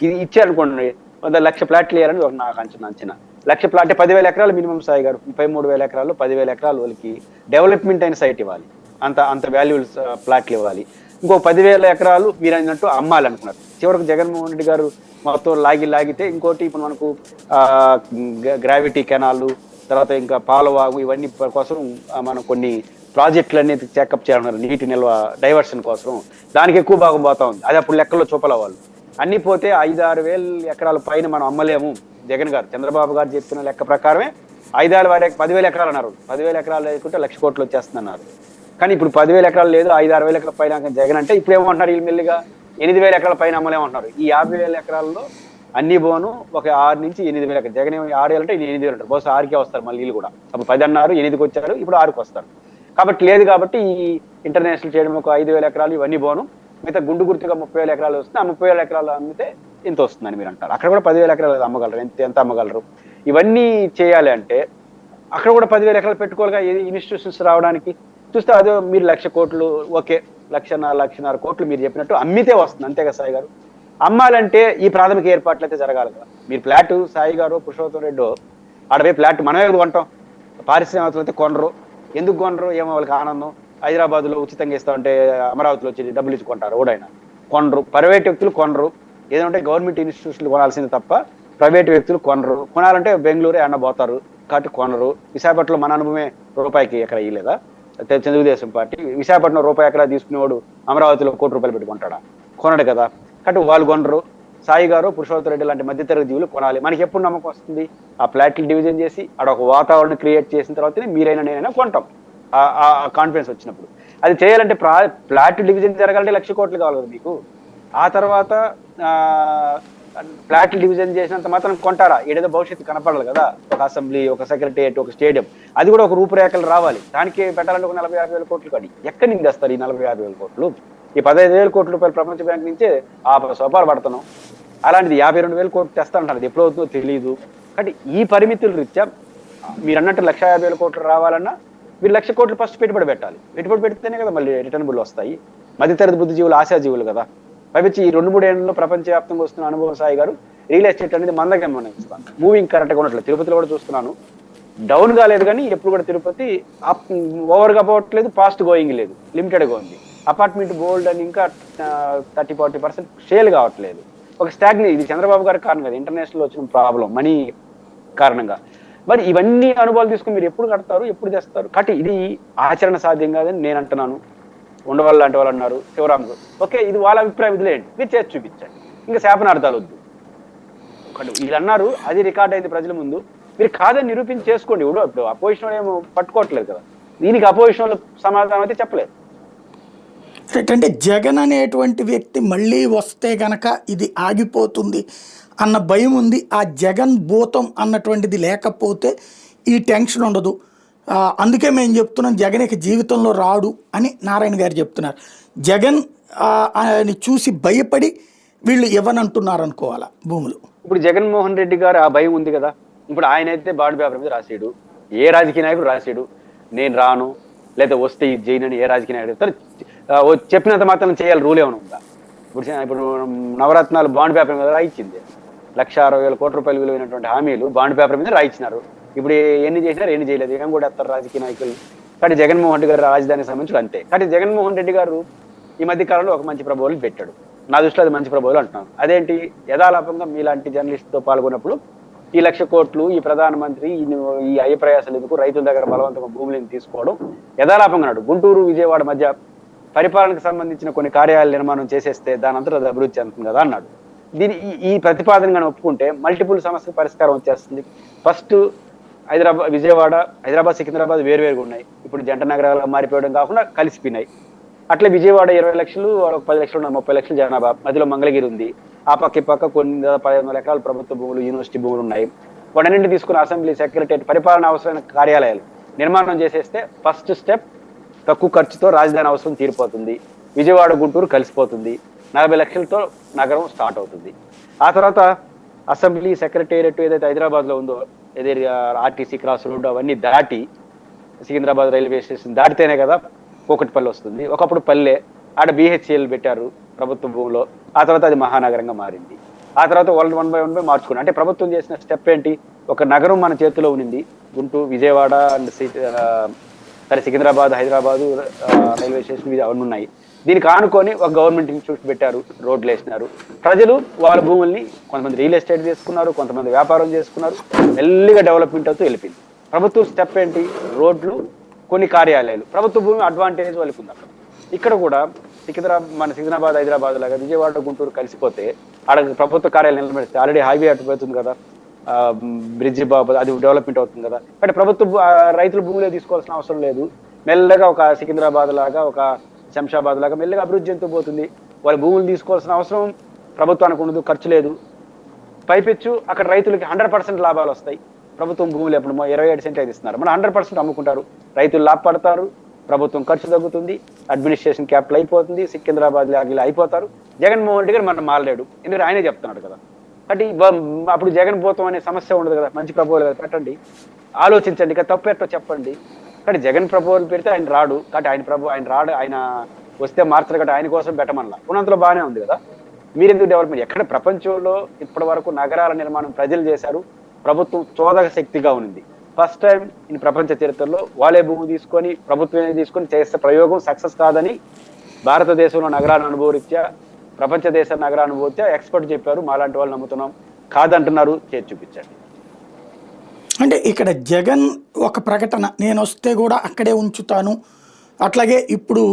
ఇది ఇచ్చారనుకోండి 1,00,000 ప్లాట్లు ఇవ్వాలని నాకు అంచనా. 1,00,000 ప్లాట్ అంటే 10,000 ఎకరాలు మినిమం. సాయి గారు 33,000 ఎకరాలు 10,000 ఎకరాలు వాళ్ళకి డెవలప్మెంట్ అయిన సైట్ ఇవ్వాలి, అంత వాల్యూబుల్ ప్లాట్లు ఇవ్వాలి. ఇంకో 10,000 ఎకరాలు మీరు అన్నట్టు అమ్మాలనుకున్నారు. చివరికి జగన్మోహన్ రెడ్డి గారు మొత్తం లాగితే ఇంకోటి ఇప్పుడు మనకు గ్రావిటీ కెనాలు, తర్వాత ఇంకా పాలవాగు, ఇవన్నీ కోసం మనం కొన్ని ప్రాజెక్టులన్నీ చెకప్ చేయాలన్నారు, నీటి నిల్వ డైవర్షన్ కోసం. దానికి ఎక్కువ భాగం పోతా ఉంది. అది అప్పుడు లెక్కల్లో చూపల వాళ్ళు అన్ని పోతే 5-6 వేల ఎకరాల పైన మనం అమ్మలేము. జగన్ గారు, చంద్రబాబు గారు చెప్పిన లెక్క ప్రకారమే 10,000 ఎకరాలు అన్నారు. 10,000 ఎకరాలు లేకుంటే 1,00,000 కోట్లు వచ్చేస్తున్నారు. కానీ ఇప్పుడు 10,000 ఎకరాలు లేదు, 5-6 వేల ఎకరాల పైన జగన్ అంటే ఇప్పుడు ఏమంటున్నారు వీళ్ళు మెల్లిగా 8,000 ఎకరాల పైన అమ్మలేమంటున్నారు. ఈ 50,000 ఎకరాల్లో అన్ని పోను ఒక 6 నుంచి 8,000 ఎకరాలు. జగన్ 6 అంటే 8,000 అంటారు. బహుశా 6కే వస్తారు మళ్ళీ వీళ్ళు కూడా. అప్పుడు 10 అన్నారు, 8కి వచ్చారు, ఇప్పుడు 6కి వస్తారు. కాబట్టి లేదు కాబట్టి ఈ ఇంటర్నేషనల్ చేయడం ఒక 5,000 ఎకరాలు ఇవన్నీ పోను, మిగతా గుండు గుర్తుగా 30,000 ఎకరాలు వస్తుంది. ఆ 30,000 ఎకరాలు అమ్మితే ఇంత వస్తుందని మీరు అంటారు. అక్కడ కూడా 10,000 ఎకరాలు అమ్మగలరు. ఎంత అమ్మగలరు? ఇవన్నీ చేయాలి అంటే అక్కడ కూడా 10,000 ఎకరాలు పెట్టుకోవాలిగా ఇన్స్టిట్యూషన్స్ రావడానికి. చూస్తే అదే మీరు 1,00,000 కోట్లు, ఓకే 1,00,000-1,50,000 కోట్లు మీరు చెప్పినట్టు అమ్మితే వస్తుంది, అంతేగా సాయి గారు? అమ్మాలంటే ఈ ప్రాథమిక ఏర్పాట్లు అయితే జరగాలి కదా. మీరు ఫ్లాట్ సాయి గారు, పురుషోత్తం రెడ్డి ఆడపోయి ఫ్లాట్ మనమే కొంటాం, పారిశ్రామికలు అయితే కొనరు. ఎందుకు కొనరు? ఏమో వాళ్ళకి ఆనందం. హైదరాబాద్లో ఉచితంగా ఇస్తామంటే అమరావతిలో వచ్చి డబ్బులు ఇచ్చుకుంటారు, ఎవడైనా కొనరు. ప్రైవేట్ వ్యక్తులు కొనరు. ఏదంటే గవర్నమెంట్ ఇన్స్టిట్యూషన్లు కొనాల్సింది తప్ప ప్రైవేట్ వ్యక్తులు కొనరు. కొనాలంటే బెంగళూరు అన్న పోతారు కాబట్టి కొనరు. విశాఖపట్నంలో మన అనుభవమే, రూపాయికి ఎక్కడ ఇయ్యలేదా తెలుగుదేశం పార్టీ? విశాఖపట్నం రూపాయి ఎకరా తీసుకునేవాడు అమరావతిలో ₹1,00,00,000 పెట్టుకుంటాడా? కొనడు కదా. కాబట్టి వాళ్ళు కొనరు. సాయి గారు, పురుషోత్తం రెడ్డి లాంటి మధ్యతరగతి జీవులు కొనాలి. మనకి ఎప్పుడు నమ్మకం వస్తుంది? ఆ ఫ్లాట్లు డివిజన్ చేసి ఆడ ఒక వాతావరణం క్రియేట్ చేసిన తర్వాతనే మీరైనా నేనైనా కొంటాం, ఆ కాన్ఫిడెన్స్ వచ్చినప్పుడు. అది చేయాలంటే ఫ్లాట్ డివిజన్ జరగాలంటే 1,00,000 కోట్లు కావాలి కదా మీకు. ఆ తర్వాత ఫ్లాట్లు డివిజన్ చేసినంత మాత్రం కొంటారా? ఏడేదో భవిష్యత్తు కనపడాలి కదా. ఒక అసెంబ్లీ, ఒక సెక్రటరియట్, ఒక స్టేడియం, అది కూడా ఒక రూపురేఖలు రావాలి. దానికి పెట్టాలంటే ఒక 40-50 వేల కోట్లు కడి. ఎక్కడి నుంచి తెస్తారు ఈ 40-50 వేల కోట్లు? ఈ 15,000 కోట్ల రూపాయలు ప్రపంచ బ్యాంక్ నుంచే ఆ సోపాలు పడుతున్నాం. అలాంటిది 52,000 కోట్లు తెస్తానంటారు. అది ఎప్పుడవుతుందో తెలియదు. కాబట్టి ఈ పరిమితుల రీత్యా మీరు అన్నట్టు 1,50,000 కోట్లు రావాలన్నా మీరు 1,00,000 కోట్లు ఫస్ట్ పెట్టుబడి పెట్టాలి. పెట్టుబడి పెడితేనే కదా మళ్ళీ రిటర్నబుల్ వస్తాయి. మధ్యతరగతి బుద్ధిజీవులు, ఆశాజీవులు కదా. పైపించి ఈ 2-3 ఏళ్లలో ప్రపంచవ్యాప్తంగా వస్తున్న అనుభవం సాయి గారు, రియల్ ఎస్టేట్ అనేది మందగమనిస్తాను, మూవింగ్ కరెక్ట్గా ఉన్నట్లు. తిరుపతిలో కూడా చూస్తున్నాను, డౌన్ కాలేదు కానీ ఎప్పుడు కూడా తిరుపతి ఓవర్గా పోవట్లేదు, ఫాస్ట్ గోయింగ్ లేదు, లిమిటెడ్గా ఉంది. అపార్ట్మెంట్ బోల్డ్ అని ఇంకా 30-40% సేల్ కావట్లేదు. ఒక స్టాగ్ని. ఇది చంద్రబాబు గారి కారణం కదా, ఇంటర్నేషనల్ వచ్చిన ప్రాబ్లం మనీ కారణంగా. మరి ఇవన్నీ అనుభవాలు తీసుకుని మీరు ఎప్పుడు కడతారు, ఎప్పుడు తెస్తారు? కాబట్టి ఇది ఆచరణ సాధ్యం కాదని నేను అంటున్నాను. ఉండవాళ్ళు లాంటి వాళ్ళు అన్నారు, శివరామ్ గారు, ఓకే ఇది వాళ్ళ అభిప్రాయం, ఇదిలేండి, మీరు చేసి చూపించండి, ఇంకా శాపనార్థాలు వద్దు. వీళ్ళు అన్నారు, అది రికార్డ్ అయింది ప్రజల ముందు, మీరు కాదని నిరూపించి చేసుకోండి. ఇప్పుడు అపోజిషన్ ఏమో పట్టుకోవట్లేదు కదా, దీనికి అపోజిషన్ సమాధానం అయితే చెప్పలేదు. అంటే జగన్ అనేటువంటి వ్యక్తి మళ్ళీ వస్తే గనక ఇది ఆగిపోతుంది అన్న భయం ఉంది. ఆ జగన్ భూతం అన్నటువంటిది లేకపోతే ఈ టెన్షన్ ఉండదు. అందుకే మేము చెప్తున్నాం జగన్ ఇక జీవితంలో రాడు అని నారాయణ గారు చెప్తున్నారు. జగన్ అని చూసి భయపడి వీళ్ళు ఇవ్వనంటున్నారు అనుకోవాలా భూములు. ఇప్పుడు జగన్మోహన్ రెడ్డి గారు ఆ భయం ఉంది కదా. ఇప్పుడు ఆయన అయితే బాండ్ పేపర్ మీద రాసాడు, ఏ రాజకీయ నాయకుడు రాసాడు నేను రాను లేదా వస్తే ఇది చేయనని ఏ రాజకీయ నాయకుడు చెప్తారు? చెప్పినంత మాత్రం చేయాలి, రూల్ ఏమైనా ఉందా? ఇప్పుడు నవరత్నాలు బాండ్ పేపర్ మీద రాయించింది, 1,60,000 కోట్ల రూపాయలు విలువైనటువంటి హామీలు బాండ్ పేపర్ మీద రాయించినారు. ఇప్పుడు ఎన్ని చేసినారు, ఎన్ని చేయలేదు, ఏం కూడా ఎత్తారు రాజకీయ నాయకులు. కాబట్టి జగన్మోహన్ రెడ్డి గారు రాజధానికి సంబంధించి అంతే. కాబట్టి జగన్మోహన్ రెడ్డి గారు ఈ మధ్య కాలంలో ఒక మంచి ప్రబోధనలు పెట్టాడు. నా దృష్టిలో అది మంచి ప్రబోధనలు అంటున్నాను. అదేంటి, యథాలాపంగా మీలాంటి జర్నలిస్ట్తో పాల్గొన్నప్పుడు ఈ 1,00,000 కోట్లు ఈ ప్రధానమంత్రి ఈ అయ్యప్రయాసాలు ఎందుకు, రైతుల దగ్గర బలవంతంగా భూములను తీసుకోవడం యథాలాపంగా అన్నాడు. గుంటూరు విజయవాడ మధ్య పరిపాలనకు సంబంధించిన కొన్ని కార్యాలయాల నిర్మాణం చేసేస్తే దాని అంతా అది అభివృద్ధి చెందుతుంది కదా అన్నాడు. ఈ ప్రతిపాదనగా ఒప్పుకుంటే మల్టిపుల్ సమస్యకు పరిష్కారం వచ్చేస్తుంది. ఫస్ట్ హైదరాబాద్ సికింద్రాబాద్ వేరువేరుగా ఉన్నాయి, ఇప్పుడు జంట నగరాలుగా మారిపోవడం కాకుండా కలిసిపోయినాయి. అట్లే విజయవాడ 20 లక్షలు, 10 లక్షలు, 30 లక్షల జనాభా, మధ్యలో మంగళగిరి ఉంది, ఆ పక్క ఈ పక్క కొన్ని 15,000 ఎకరాలు ప్రభుత్వ భూములు, యూనివర్సిటీ భూములు ఉన్నాయి. వాటన్నింటిని తీసుకుని అసెంబ్లీ, సెక్రటరియట్, పరిపాలన అవసరమైన కార్యాలయాలు నిర్మాణం చేసేస్తే ఫస్ట్ స్టెప్ తక్కువ ఖర్చుతో రాజధాని అవసరం తీరిపోతుంది. విజయవాడ గుంటూరు కలిసిపోతుంది, 40 లక్షలతో నగరం స్టార్ట్ అవుతుంది. ఆ తర్వాత అసెంబ్లీ, సెక్రటేరియట్ ఏదైతే హైదరాబాద్లో ఉందో, ఏదైతే ఆర్టీసీ క్రాస్ రోడ్ అవన్నీ దాటి సికింద్రాబాద్ రైల్వే స్టేషన్ దాటితేనే కదా కూకట్పల్లి వస్తుంది. ఒకప్పుడు పల్లె, ఆడ BHCL పెట్టారు ప్రభుత్వ భూమిలో. ఆ తర్వాత అది మహానగరంగా మారింది. ఆ తర్వాత 1 by 1 మార్చుకున్నాం. అంటే ప్రభుత్వం చేసిన స్టెప్ ఏంటి, ఒక నగరం మన చేతిలో ఉన్నింది, Guntur, Vijayawada and Secunderabad, Hyderabad railway station అవన్నీ ఉన్నాయి. దీనికి ఆనుకొని ఒక గవర్నమెంట్ ఇన్స్టిట్యూట్ పెట్టారు, రోడ్లు వేసినారు. ప్రజలు వాళ్ళ భూముల్ని కొంతమంది రియల్ ఎస్టేట్ చేసుకున్నారు, కొంతమంది వ్యాపారం చేసుకున్నారు. మెల్లిగా డెవలప్మెంట్ అవుతూ వెళ్ళిపోయింది. ప్రభుత్వం స్టెప్ ఏంటి, రోడ్లు, కొన్ని కార్యాలయాలు, ప్రభుత్వ భూమి అడ్వాంటేజ్ వాళ్ళకి ఉంది అక్కడ. ఇక్కడ కూడా మన సికింద్రాబాద్, హైదరాబాద్ లాగా విజయవాడ, గుంటూరు కలిసిపోతే ఆడ ప్రభుత్వ కార్యాలయం నిలబెడితే ఆల్రెడీ హైవే అటుపోతుంది కదా, బ్రిడ్జి బాబు అది డెవలప్మెంట్ అవుతుంది కదా. అంటే రైతులు భూములే తీసుకోవాల్సిన అవసరం లేదు. మెల్లగా ఒక సికింద్రాబాద్ లాగా, ఒక శంషాబాద్ లాగా మెల్లగా అభివృద్ధి చెందుతూ పోతుంది. వాళ్ళ భూములు తీసుకోవాల్సిన అవసరం ప్రభుత్వానికి ఉండదు, ఖర్చు లేదు. పైపెచ్చు అక్కడ రైతులకి 100% లాభాలు వస్తాయి. ప్రభుత్వం భూములు ఎప్పుడు 27 సెంట్లు అయితే ఇస్తున్నారు, మనం 100% అమ్ముకుంటారు, రైతులు లాభపడతారు, ప్రభుత్వం ఖర్చు తగ్గుతుంది, అడ్మినిస్ట్రేషన్ క్యాపిటల్ అయిపోతుంది, సికింద్రాబాద్ లాగా అయిపోతారు. జగన్మోహన్ రెడ్డి గారు మనం మారలేడు, ఎందుకంటే ఆయనే చెప్తున్నాడు కదా. అంటే అప్పుడు జగన్ పోతాం అనే సమస్య ఉండదు కదా. మంచి ప్రపోజల్ పెట్టండి, ఆలోచించండి, ఇక తప్పెట్టో చెప్పండి. కానీ జగన్ ప్రపోజల్ పెడితే ఆయన రాడు, కాబట్టి ఆయన వస్తే మార్చరు, కాబట్టి ఆయన కోసం పెట్టమల్లా ఉన్నంతలో బాగానే ఉంది కదా. మీరెందుకు డెవలప్మెంట్? ఎక్కడ ప్రపంచంలో ఇప్పటి వరకు నగరాల నిర్మాణం ప్రజలు చేశారు, ప్రభుత్వం చోదక శక్తిగా ఉంది. ఫస్ట్ టైం ఈ ప్రపంచ చరిత్రలో వాళ్ళే భూమి తీసుకొని ప్రభుత్వమే తీసుకొని చేసే ప్రయోగం సక్సెస్ కాదని భారతదేశంలో నగరాల అనుభవరీత్యా, ప్రపంచ దేశ నగర అనుభూతి ఎక్స్పర్ట్ చెప్పారు. మాలాంటి వాళ్ళు నమ్ముతున్నాం, కాదంటున్నారు, చేసి చూపించండి. అంటే ఇక్కడ జగన్ ఒక ప్రకటన, నేను వస్తే కూడా అక్కడే ఉంచుతాను, అట్లాగే ఇప్పుడు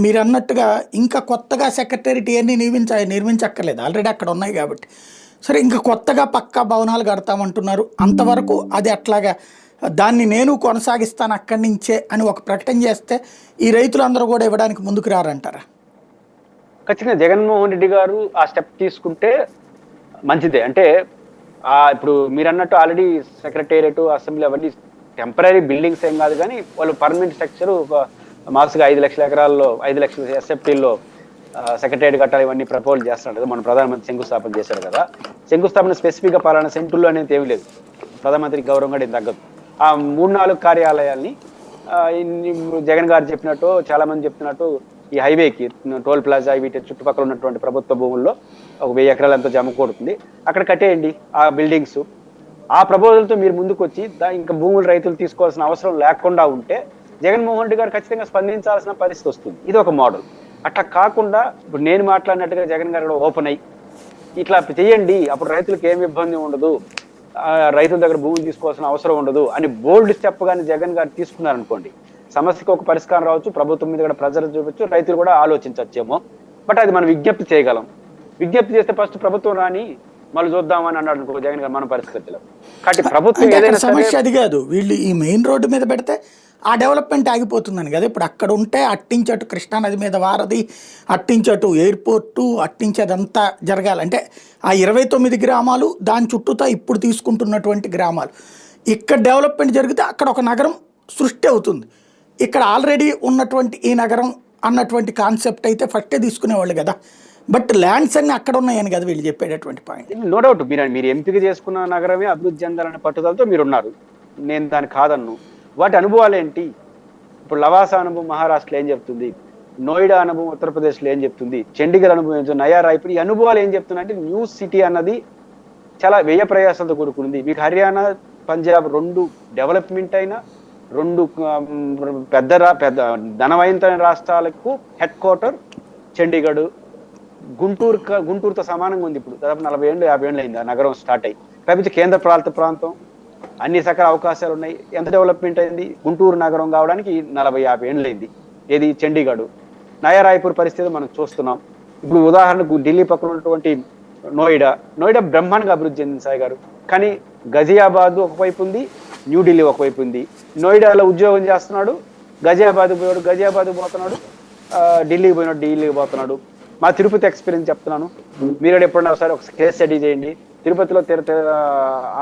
మీరు అన్నట్టుగా ఇంకా కొత్తగా సెక్రటేరియట్ అన్ని నిర్మించక్కర్లేదు, ఆల్రెడీ అక్కడ ఉన్నాయి కాబట్టి. సరే, ఇంకా కొత్తగా పక్కా భవనాలు కడతామంటున్నారు, అంతవరకు అది అట్లాగా దాన్ని నేను కొనసాగిస్తాను అక్కడి నుంచే అని ఒక ప్రకటన చేస్తే ఈ రైతులందరూ కూడా ఇవ్వడానికి ముందుకు రారంటారా? ఖచ్చితంగా జగన్మోహన్ రెడ్డి గారు ఆ స్టెప్ తీసుకుంటే మంచిదే. అంటే ఇప్పుడు మీరు అన్నట్టు ఆల్రెడీ సెక్రటేరియట్, అసెంబ్లీ అవన్నీ టెంపరీ బిల్డింగ్స్ ఏం కాదు, కానీ వాళ్ళు పర్మనెంట్ స్ట్రక్చర్ మాస్గా 5 లక్షల ఎకరాల్లో 5 లక్షల ఎస్ఎఫ్టీల్లో సెక్రటేరియట్ కట్టాలి, ఇవన్నీ ప్రపోజల్ చేస్తున్నాడు కదా. మన ప్రధానమంత్రి శంకుస్థాపన చేశారు కదా. శంకుస్థాపన స్పెసిఫిక్గా పలానా సెంటుల్లో అనేది ఏమీ లేదు, ప్రధానమంత్రికి గౌరవం కూడా ఏం తగ్గదు. ఆ 3-4 కార్యాలయాల్ని జగన్ గారు చెప్పినట్టు, చాలా మంది చెప్తున్నట్టు, ఈ హైవేకి టోల్ ప్లాజా వీటి చుట్టుపక్కల ఉన్నటువంటి ప్రభుత్వ భూముల్లో ఒక 1000 ఎకరాలు ఎంతో జమ కూడుతుంది, అక్కడ కట్టేయండి ఆ బిల్డింగ్స్. ఆ ప్రపోజల్తో మీరు ముందుకు వచ్చి ఇంకా భూములు రైతులు తీసుకోవాల్సిన అవసరం లేకుండా ఉంటే జగన్మోహన్ రెడ్డి గారు ఖచ్చితంగా స్పందించాల్సిన పరిస్థితి వస్తుంది. ఇది ఒక మోడల్. అట్లా కాకుండా ఇప్పుడు నేను మాట్లాడినట్టుగా జగన్ గారు ఓపెన్ అయ్యి ఇట్లా చేయండి, అప్పుడు రైతులకు ఏమి ఇబ్బంది ఉండదు, రైతుల దగ్గర భూములు తీసుకోవాల్సిన అవసరం ఉండదు అని బోల్డ్ స్టెప్ కానీ జగన్ గారు తీసుకున్నారనుకోండి, సమస్యకు ఒక పరిష్కారం రావచ్చు, ప్రభుత్వం మీద కూడా ప్రెజర్ చూపించు, రైతులు కూడా ఆలోచించవచ్చేమో. బట్ అది మనం విజ్ఞప్తి చేయగలం. విజ్ఞప్తి చేస్తే ఫస్ట్ ప్రభుత్వం రాని మళ్ళీ చూద్దామని అన్నాడు అనుకో జగన్ గారు, మన పరిస్థితిలో. కాబట్టి ప్రభుత్వం ఏదైనా సమస్య అది కాదు, వీళ్ళు ఈ మెయిన్ రోడ్డు మీద పెడితే ఆ డెవలప్మెంట్ ఆగిపోతుందని కదా. ఇప్పుడు అక్కడ ఉంటే అట్టించటు కృష్ణానది మీద వారధి, అట్టించటు ఎయిర్పోర్టు, అట్టించదంతా జరగాలంటే ఆ 29 గ్రామాలు దాని చుట్టూతా ఇప్పుడు తీసుకుంటున్నటువంటి గ్రామాలు, ఇక్కడ డెవలప్మెంట్ జరిగితే అక్కడ ఒక నగరం సృష్టి అవుతుంది. ఇక్కడ ఆల్రెడీ ఉన్నటువంటి ఈ నగరం అన్నటువంటి కాన్సెప్ట్ అయితే ఫస్టే తీసుకునేవాళ్ళు కదా. బట్ ల్యాండ్స్ అన్ని అక్కడ ఉన్నాయని కదా వీళ్ళు చెప్పేటటువంటి పాయింట్. నో డౌట్, మీరు ఎంపిక చేసుకున్న నగరమే అభివృద్ధి చెందాలనే పట్టుదలతో మీరున్నారు, నేను దాన్ని కాదన్ను. వాటి అనుభవాలు ఏంటి? ఇప్పుడు లవాసా అనుభవం మహారాష్ట్రలో ఏం చెప్తుంది, నోయిడా అనుభవం ఉత్తరప్రదేశ్లో ఏం చెప్తుంది, చండీగఢ్ అనుభవం ఏం చెప్తుంది, నయా రాయ్పూర్, ఈ అనుభవాలు ఏం చెప్తున్నాయంటే న్యూ సిటీ అన్నది చాలా వ్యయ ప్రయాసాలతో కూడుకుంది. మీకు హర్యానా, పంజాబ్ 2 డెవలప్మెంట్ అయిన 2 పెద్ద ధనవంతమైన రాష్ట్రాలకు హెడ్ క్వార్టర్ చండీగఢ్. గుంటూరుతో సమానంగా ఉంది. ఇప్పుడు దాదాపు 40 ఏళ్ళు 50 ఏళ్ళు అయింది ఆ నగరం స్టార్ట్ అయ్యి. పైపించి కేంద్ర పాలిత ప్రాంతం, అన్ని సకల అవకాశాలు ఉన్నాయి. ఎంత డెవలప్మెంట్ అయింది? గుంటూరు నగరం కావడానికి 40-50 ఏళ్ళు అయింది. ఏది? చండీగఢ్. నయా రాయ్పూర్ పరిస్థితి మనం చూస్తున్నాం. ఇప్పుడు ఉదాహరణకు ఢిల్లీ పక్కన ఉన్నటువంటి నోయిడా బ్రహ్మాండంగా అభివృద్ధి చెందింది సాయి గారు. కానీ గజియాబాద్ ఒకవైపు ఉంది, న్యూఢిల్లీ ఒకవైపు ఉంది. నోయిడాలో ఉద్యోగం చేస్తున్నాడు, గజియాబాద్ పోతున్నాడు, ఢిల్లీకి పోతున్నాడు. మా తిరుపతి ఎక్స్పీరియన్స్ చెప్తున్నాను, మీరు ఎప్పుడన్నా ఒకసారి ఒక కేస్ స్టడీ చేయండి. తిరుపతిలో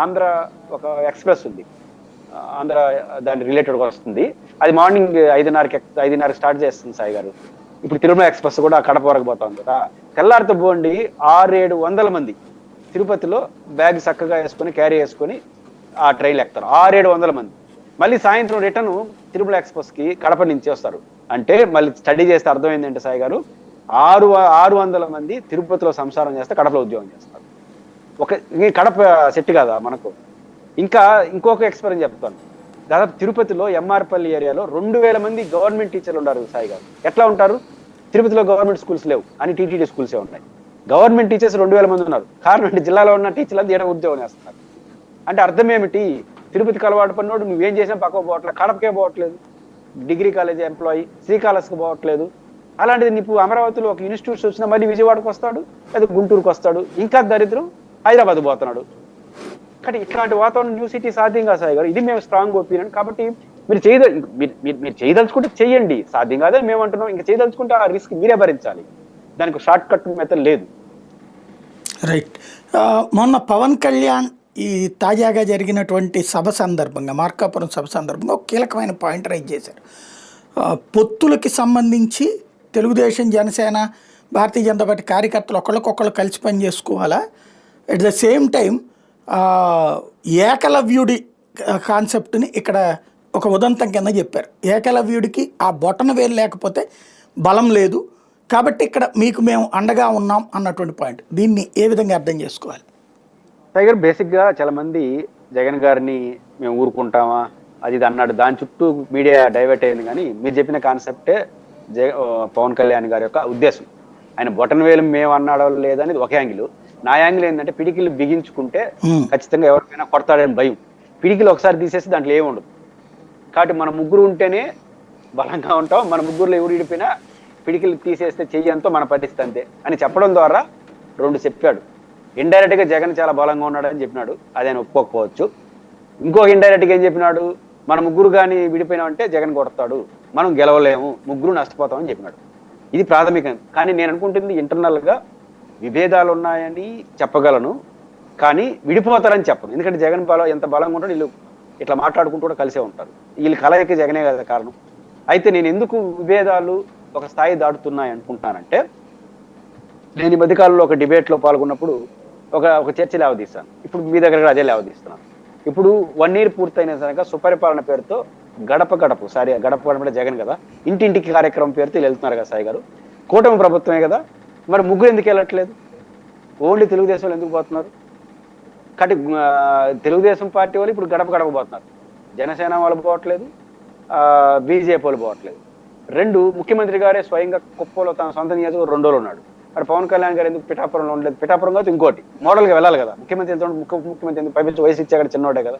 ఆంధ్ర ఒక ఎక్స్ప్రెస్ ఉంది, ఆంధ్ర దాని రిలేటెడ్గా వస్తుంది. అది మార్నింగ్ 5:30 స్టార్ట్ చేస్తుంది సాయి గారు. ఇప్పుడు తిరుమల ఎక్స్ప్రెస్ కూడా కడప వరకు పోతాం కదా. తెల్లారితో పోండి 600-700 మంది తిరుపతిలో బ్యాగ్ చక్కగా వేసుకొని క్యారీ చేసుకొని ఆ ట్రైన్ ఎక్కుతారు. 600-700 మంది. మళ్ళీ సాయంత్రం రిటర్న్ తిరుమల ఎక్స్ప్రెస్కి కడప నుంచి వస్తారు. అంటే మళ్ళీ స్టడీ చేస్తే అర్థమైందంటే సాయి గారు, 600 మంది తిరుపతిలో సంసారం చేస్తే కడపలో ఉద్యోగం చేస్తారు. కడప సెట్ కదా మనకు. ఇంకొక ఎక్స్పీరియన్స్ చెప్తాను. దాదాపు తిరుపతిలో ఎంఆర్పల్లి ఏరియాలో 2000 మంది గవర్నమెంట్ టీచర్లు ఉన్నారు సాయి గారు. ఎట్లా ఉంటారు? తిరుపతిలో గవర్నమెంట్ స్కూల్స్ లేవు, అని టీటీడీ స్కూల్సే ఉన్నాయి. గవర్నమెంట్ టీచర్స్ 2000 మంది ఉన్నారు. కారణం అంటే జిల్లాలో ఉన్న టీచర్లు అంతా ఉద్యోగం చేస్తున్నారు. అంటే అర్థం ఏమిటి? తిరుపతికి అలవాటు పడినోడు నువ్వేం చేసినా పక్క పోవట్లేదు, కడపకే పోవట్లేదు. డిగ్రీ కాలేజ్ ఎంప్లాయీ, శ్రీకాళహస్తికి పోవట్లేదు. అలాంటిది ఇప్పుడు అమరావతిలో ఒక ఇన్స్టిట్యూట్స్ వచ్చినా మళ్ళీ విజయవాడకు వస్తాడు, లేదా గుంటూరుకు వస్తాడు, ఇంకా దరిద్రం హైదరాబాద్ పోతున్నాడు. కానీ ఇట్లాంటి వాతావరణం న్యూ సిటీ సాధ్యం కాదు సాయి గారు. ఇది మేము స్ట్రాంగ్ ఒపీనియన్. కాబట్టి మీరు మీరు చేయదలుచుకుంటే చెయ్యండి, సాధ్యం కాదని మేము అంటున్నాం. ఇంకా చేయదలుచుకుంటే ఆ రిస్క్ మీరే భరించాలి, దానికి షార్ట్ కట్ మెథడ్ లేదు. రైట్. మొన్న పవన్ కళ్యాణ్ ఈ తాజాగా జరిగినటువంటి సభ సందర్భంగా, మార్కాపురం సభ సందర్భంగా ఒక కీలకమైన పాయింట్ రైజ్ చేశారు. పొత్తులకి సంబంధించి తెలుగుదేశం, జనసేన, భారతీయ జనతా పార్టీ కార్యకర్తలు ఒకళ్ళకొకళ్ళు కలిసి పని చేసుకోవాలా, అట్ ద సేమ్ టైం ఏకలవ్యుడి కాన్సెప్ట్ని ఇక్కడ ఒక ఉదంతం కింద చెప్పారు. ఏకలవ్యుడికి ఆ బొటన వేలు లేకపోతే బలం లేదు, కాబట్టి ఇక్కడ మీకు మేము అండగా ఉన్నాం అన్నటువంటి పాయింట్. దీన్ని ఏ విధంగా అర్థం చేసుకోవాలి? టైగర్, బేసిక్ గా చాలా మంది జగన్ గారిని మేము ఊరుకుంటామా అది ఇది అన్నాడు, దాని చుట్టూ మీడియా డైవర్ట్ అయింది. కానీ మీరు చెప్పిన కాన్సెప్టే పవన్ కళ్యాణ్ గారి యొక్క ఉద్దేశం. ఆయన బొటన్ వేలు మేము అన్నాడో లేదనేది ఒక యాంగిల్. నా యాంగిల్ ఏంటంటే పిడికిలు బిగించుకుంటే ఖచ్చితంగా ఎవరికైనా కొడతాడని భయం. పిడికిలు ఒకసారి తీసేసి దాంట్లో ఏముండదు. కాబట్టి మన ముగ్గురు ఉంటేనే బలంగా ఉంటాం, మన ముగ్గురులో ఎవరు ఇడిపోయినా పిడికిలు తీసేస్తే చెయ్యంతో మన పరిస్థితి అంతే అని చెప్పడం ద్వారా రెండు చెప్పాడు. ఇండైరెక్ట్ గా జగన్ చాలా బలంగా ఉన్నాడు అని చెప్పినాడు, అది ఆయన ఒప్పుకోకపోవచ్చు. ఇంకొక ఇండైరెక్ట్ గా ఏం చెప్పినాడు, మన ముగ్గురు కానీ విడిపోయినామంటే జగన్ కొడతాడు, మనం గెలవలేము, ముగ్గురు నష్టపోతామని చెప్పినాడు. ఇది ప్రాథమికం. కానీ నేను అనుకుంటుంది ఇంటర్నల్ గా విభేదాలు ఉన్నాయని చెప్పగలను, కానీ విడిపోతారని చెప్పను. ఎందుకంటే జగన్ ఎంత బలంగా ఉంటాడో వీళ్ళు ఇట్లా మాట్లాడుకుంటూ కూడా కలిసే ఉంటారు. వీళ్ళు కలయిక జగనే కదా కారణం. అయితే నేను ఎందుకు విభేదాలు ఒక స్థాయి దాటుతున్నాయి అనుకుంటున్నానంటే, నేను ఈ మధ్యకాలంలో ఒక డిబేట్లో పాల్గొన్నప్పుడు ఒక చర్చ లేవదీస్తాను. ఇప్పుడు మీ దగ్గర కూడా అదే లేవదీస్తున్నాను. ఇప్పుడు 1 year పూర్తయిన కనుక సుపరిపాలన పేరుతో గడప గడప జగన్ కదా, ఇంటింటికి కార్యక్రమం పేరుతో వెళ్తున్నారు కదా సాయి గారు. కూటమి ప్రభుత్వమే కదా, మరి ముగ్గురు ఎందుకు వెళ్ళట్లేదు? ఓన్లీ తెలుగుదేశం వాళ్ళు ఎందుకు పోతున్నారు? కాబట్టి తెలుగుదేశం పార్టీ వాళ్ళు ఇప్పుడు గడప పోతున్నారు, జనసేన వాళ్ళు పోవట్లేదు, బీజేపీ వాళ్ళు పోవట్లేదు. ముఖ్యమంత్రి గారే స్వయంగా కుప్పలో తన సొంత నియోజకవర్గం 2 రోజులు ఉన్నాడు. మరి పవన్ కళ్యాణ్ గారు ఎందుకు పిఠాపురంలో ఉండలేదు? పిఠాపురం కాదు ఇంకోటి మోడల్గా వెళ్ళాలి కదా. ముఖ్యమంత్రి ఎందుకు పైపించి వయసు ఇచ్చే అక్కడ చిన్నోడే కదా.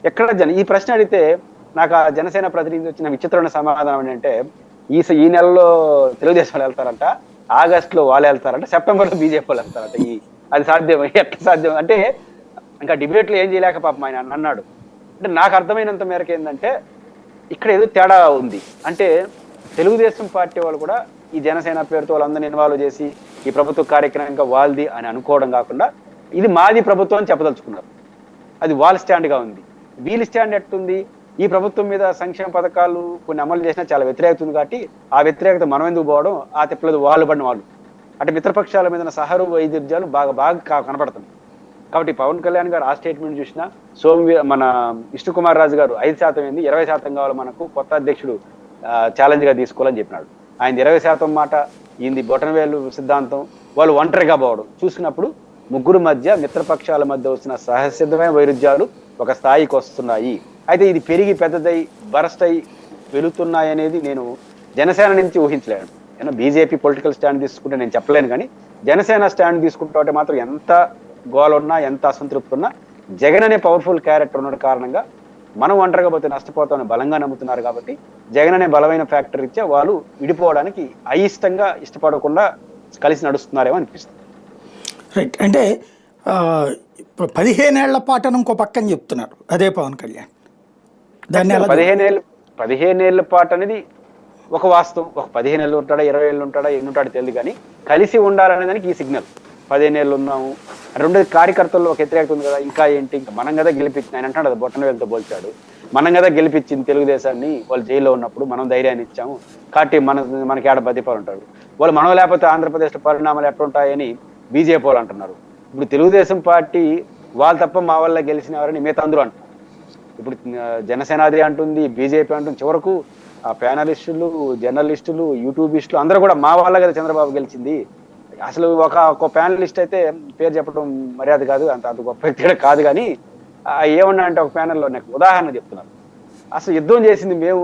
ఎక్కడ ఈ ప్రశ్న అడిగితే నాకు ఆ జనసేన ప్రతినిధి వచ్చిన విచిత్రమైన సమాధానం ఏంటంటే, ఈ నెలలో తెలుగుదేశం వాళ్ళు వెళ్తారంట, ఆగస్టులో వాళ్ళు వెళ్తారంట, సెప్టెంబర్లో బీజేపీ వాళ్ళు వెళ్తారంట. అది సాధ్యం? ఎట్లా సాధ్యం అంటే ఇంకా డిబేట్లు ఏం చేయలేక పాపం ఆయన అన్నాడు. అంటే నాకు అర్థమైనంత మేరకు ఏంటంటే ఇక్కడ ఏదో తేడా ఉంది. అంటే తెలుగుదేశం పార్టీ వాళ్ళు కూడా ఈ జనసేన పేరుతో వాళ్ళందరినీ ఇన్వాల్వ్ చేసి ఈ ప్రభుత్వ కార్యక్రమం ఇంకా వాళ్ళది అని అనుకోవడం కాకుండా ఇది మాది ప్రభుత్వం అని చెప్పదలుచుకున్నారు. అది వాళ్ళ స్టాండ్గా ఉంది. వీళ్ళ స్టాండ్ ఎట్టుంది, ఈ ప్రభుత్వం మీద సంక్షేమ పథకాలు కొన్ని అమలు చేసినా చాలా వ్యతిరేకత ఉంది. కాబట్టి ఆ వ్యతిరేకత మనం ఎందుకు పోవడం, ఆ తిప్పలేదు వాళ్ళు పడిన వాళ్ళు. అంటే మిత్రపక్షాల మీద సహరు వైద్యాలు బాగా కనపడుతుంది. కాబట్టి పవన్ కళ్యాణ్ గారు ఆ స్టేట్మెంట్ చూసినా, మన విష్ణు కుమార్ రాజు గారు 5% ఏంది 20% కావాలి మనకు, కొత్త అధ్యక్షుడు ఛాలెంజ్ గా తీసుకోవాలని చెప్పినాడు. ఆయన 20% మాట, ఈయనది బొటనవేలు సిద్ధాంతం, వాళ్ళు ఒంటరిగా పోవడం చూసినప్పుడు ముగ్గురు మధ్య మిత్రపక్షాల మధ్య వచ్చిన సహసిద్ధమైన వైరుధ్యాలు ఒక స్థాయికి వస్తున్నాయి. అయితే ఇది పెరిగి పెద్దదై బరస్ట్ అయి వెళుతున్నాయి అనేది నేను జనసేన నుంచి ఊహించలేను. ఏమన్నా బీజేపీ పొలిటికల్ స్టాండ్ తీసుకుంటే నేను చెప్పలేను, కానీ జనసేన స్టాండ్ తీసుకుంటే మాత్రం ఎంత గోలున్నా ఎంత అసంతృప్తి ఉన్నా జగన్ అనే పవర్ఫుల్ క్యారెక్టర్ ఉన్న కారణంగా మనం ఒంటరిగా పోతే నష్టపోతామని బలంగా నమ్ముతున్నారు. కాబట్టి జగన్ అనే బలమైన ఫ్యాక్టర్ ఇచ్చే వాళ్ళు విడిపోవడానికి అయిష్టంగా ఇష్టపడకుండా కలిసి నడుస్తున్నారేమో అనిపిస్తుంది. రైట్. అంటే 15 ఏళ్ల పాటు ఇంకో పక్కన చెప్తున్నారు అదే పవన్ కళ్యాణ్. దాన్ని 15 ఏళ్ల పాటు అనేది ఒక వాస్తవం. ఒక 15 ఏళ్ళు ఉంటాడా, 20 ఏళ్ళు ఉంటాడా, ఎన్ని ఉంటాడో తెలియదు, కానీ కలిసి ఉండాలనే దానికి ఈ సిగ్నల్. 15 ఏళ్ళు ఉన్నాము, 2 కార్యకర్తల్లో ఒక వ్యతిరేకత ఉంది కదా, ఇంకా ఏంటి, ఇంకా మనం కదా గెలిపించింది. ఆయన అంటాడు అది బొట్టనవేలుతో పోల్చాడు, మనం కదా గెలిపించింది తెలుగుదేశాన్ని, వాళ్ళు జైల్లో ఉన్నప్పుడు మనం ధైర్యాన్ని ఇచ్చాము, కాబట్టి మనకి ఏడ బతిపాలు ఉంటారు వాళ్ళు, మనం లేకపోతే ఆంధ్రప్రదేశ్లో పరిణామాలు ఎట్లుంటాయని బీజేపీ వాళ్ళు అంటున్నారు. ఇప్పుడు తెలుగుదేశం పార్టీ వాళ్ళు తప్ప మా వల్ల గెలిచినవారని మిగతా అందరూ అంటున్నారు. ఇప్పుడు జనసేనాది అంటుంది, బీజేపీ అంటుంది, చివరకు ఆ ప్యానలిస్టులు, జర్నలిస్టులు, యూట్యూబిస్టులు అందరూ కూడా మా వల్ల కదా చంద్రబాబు గెలిచింది. అసలు ఒక ప్యానలిస్ట్ అయితే పేరు చెప్పడం మర్యాద కాదు, అంత గొప్ప వ్యక్తి కాదు, కానీ ఏమన్నా అంటే ఒక ప్యానల్లో నాకు ఉదాహరణ చెప్తున్నారు. అసలు యుద్ధం చేసింది మేము,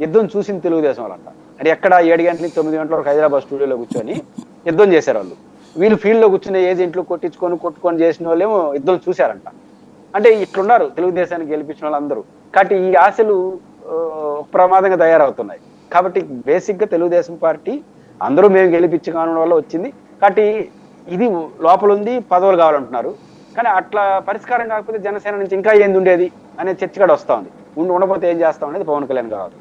యుద్ధం చూసింది తెలుగుదేశం వాళ్ళంట. అది ఎక్కడ 7 గంటల నుంచి 9 గంటల వరకు హైదరాబాద్ స్టూడియోలో కూర్చొని యుద్ధం చేశారు వాళ్ళు. వీళ్ళు ఫీల్డ్లో కూర్చుని ఏజెంట్లు కొట్టుకొని చేసిన వాళ్ళేమో యుద్ధం చూశారంట. అంటే ఇట్లున్నారు తెలుగుదేశానికి గెలిపించిన వాళ్ళందరూ. కాబట్టి ఈ ఆశలు ప్రమాదంగా తయారవుతున్నాయి. కాబట్టి బేసిక్గా తెలుగుదేశం పార్టీ అందరూ మేము గెలిపించి కావడం వల్ల వచ్చింది. కాబట్టి ఇది లోపల ఉంది, పదవులు కావాలంటున్నారు. కానీ అట్లా పరిష్కారం కాకపోతే జనసేన నుంచి ఇంకా ఏంది ఉండేది అనే చర్చ కూడా వస్తూ ఉంది. ఉండకపోతే ఏం చేస్తాం అనేది పవన్ కళ్యాణ్ గారు.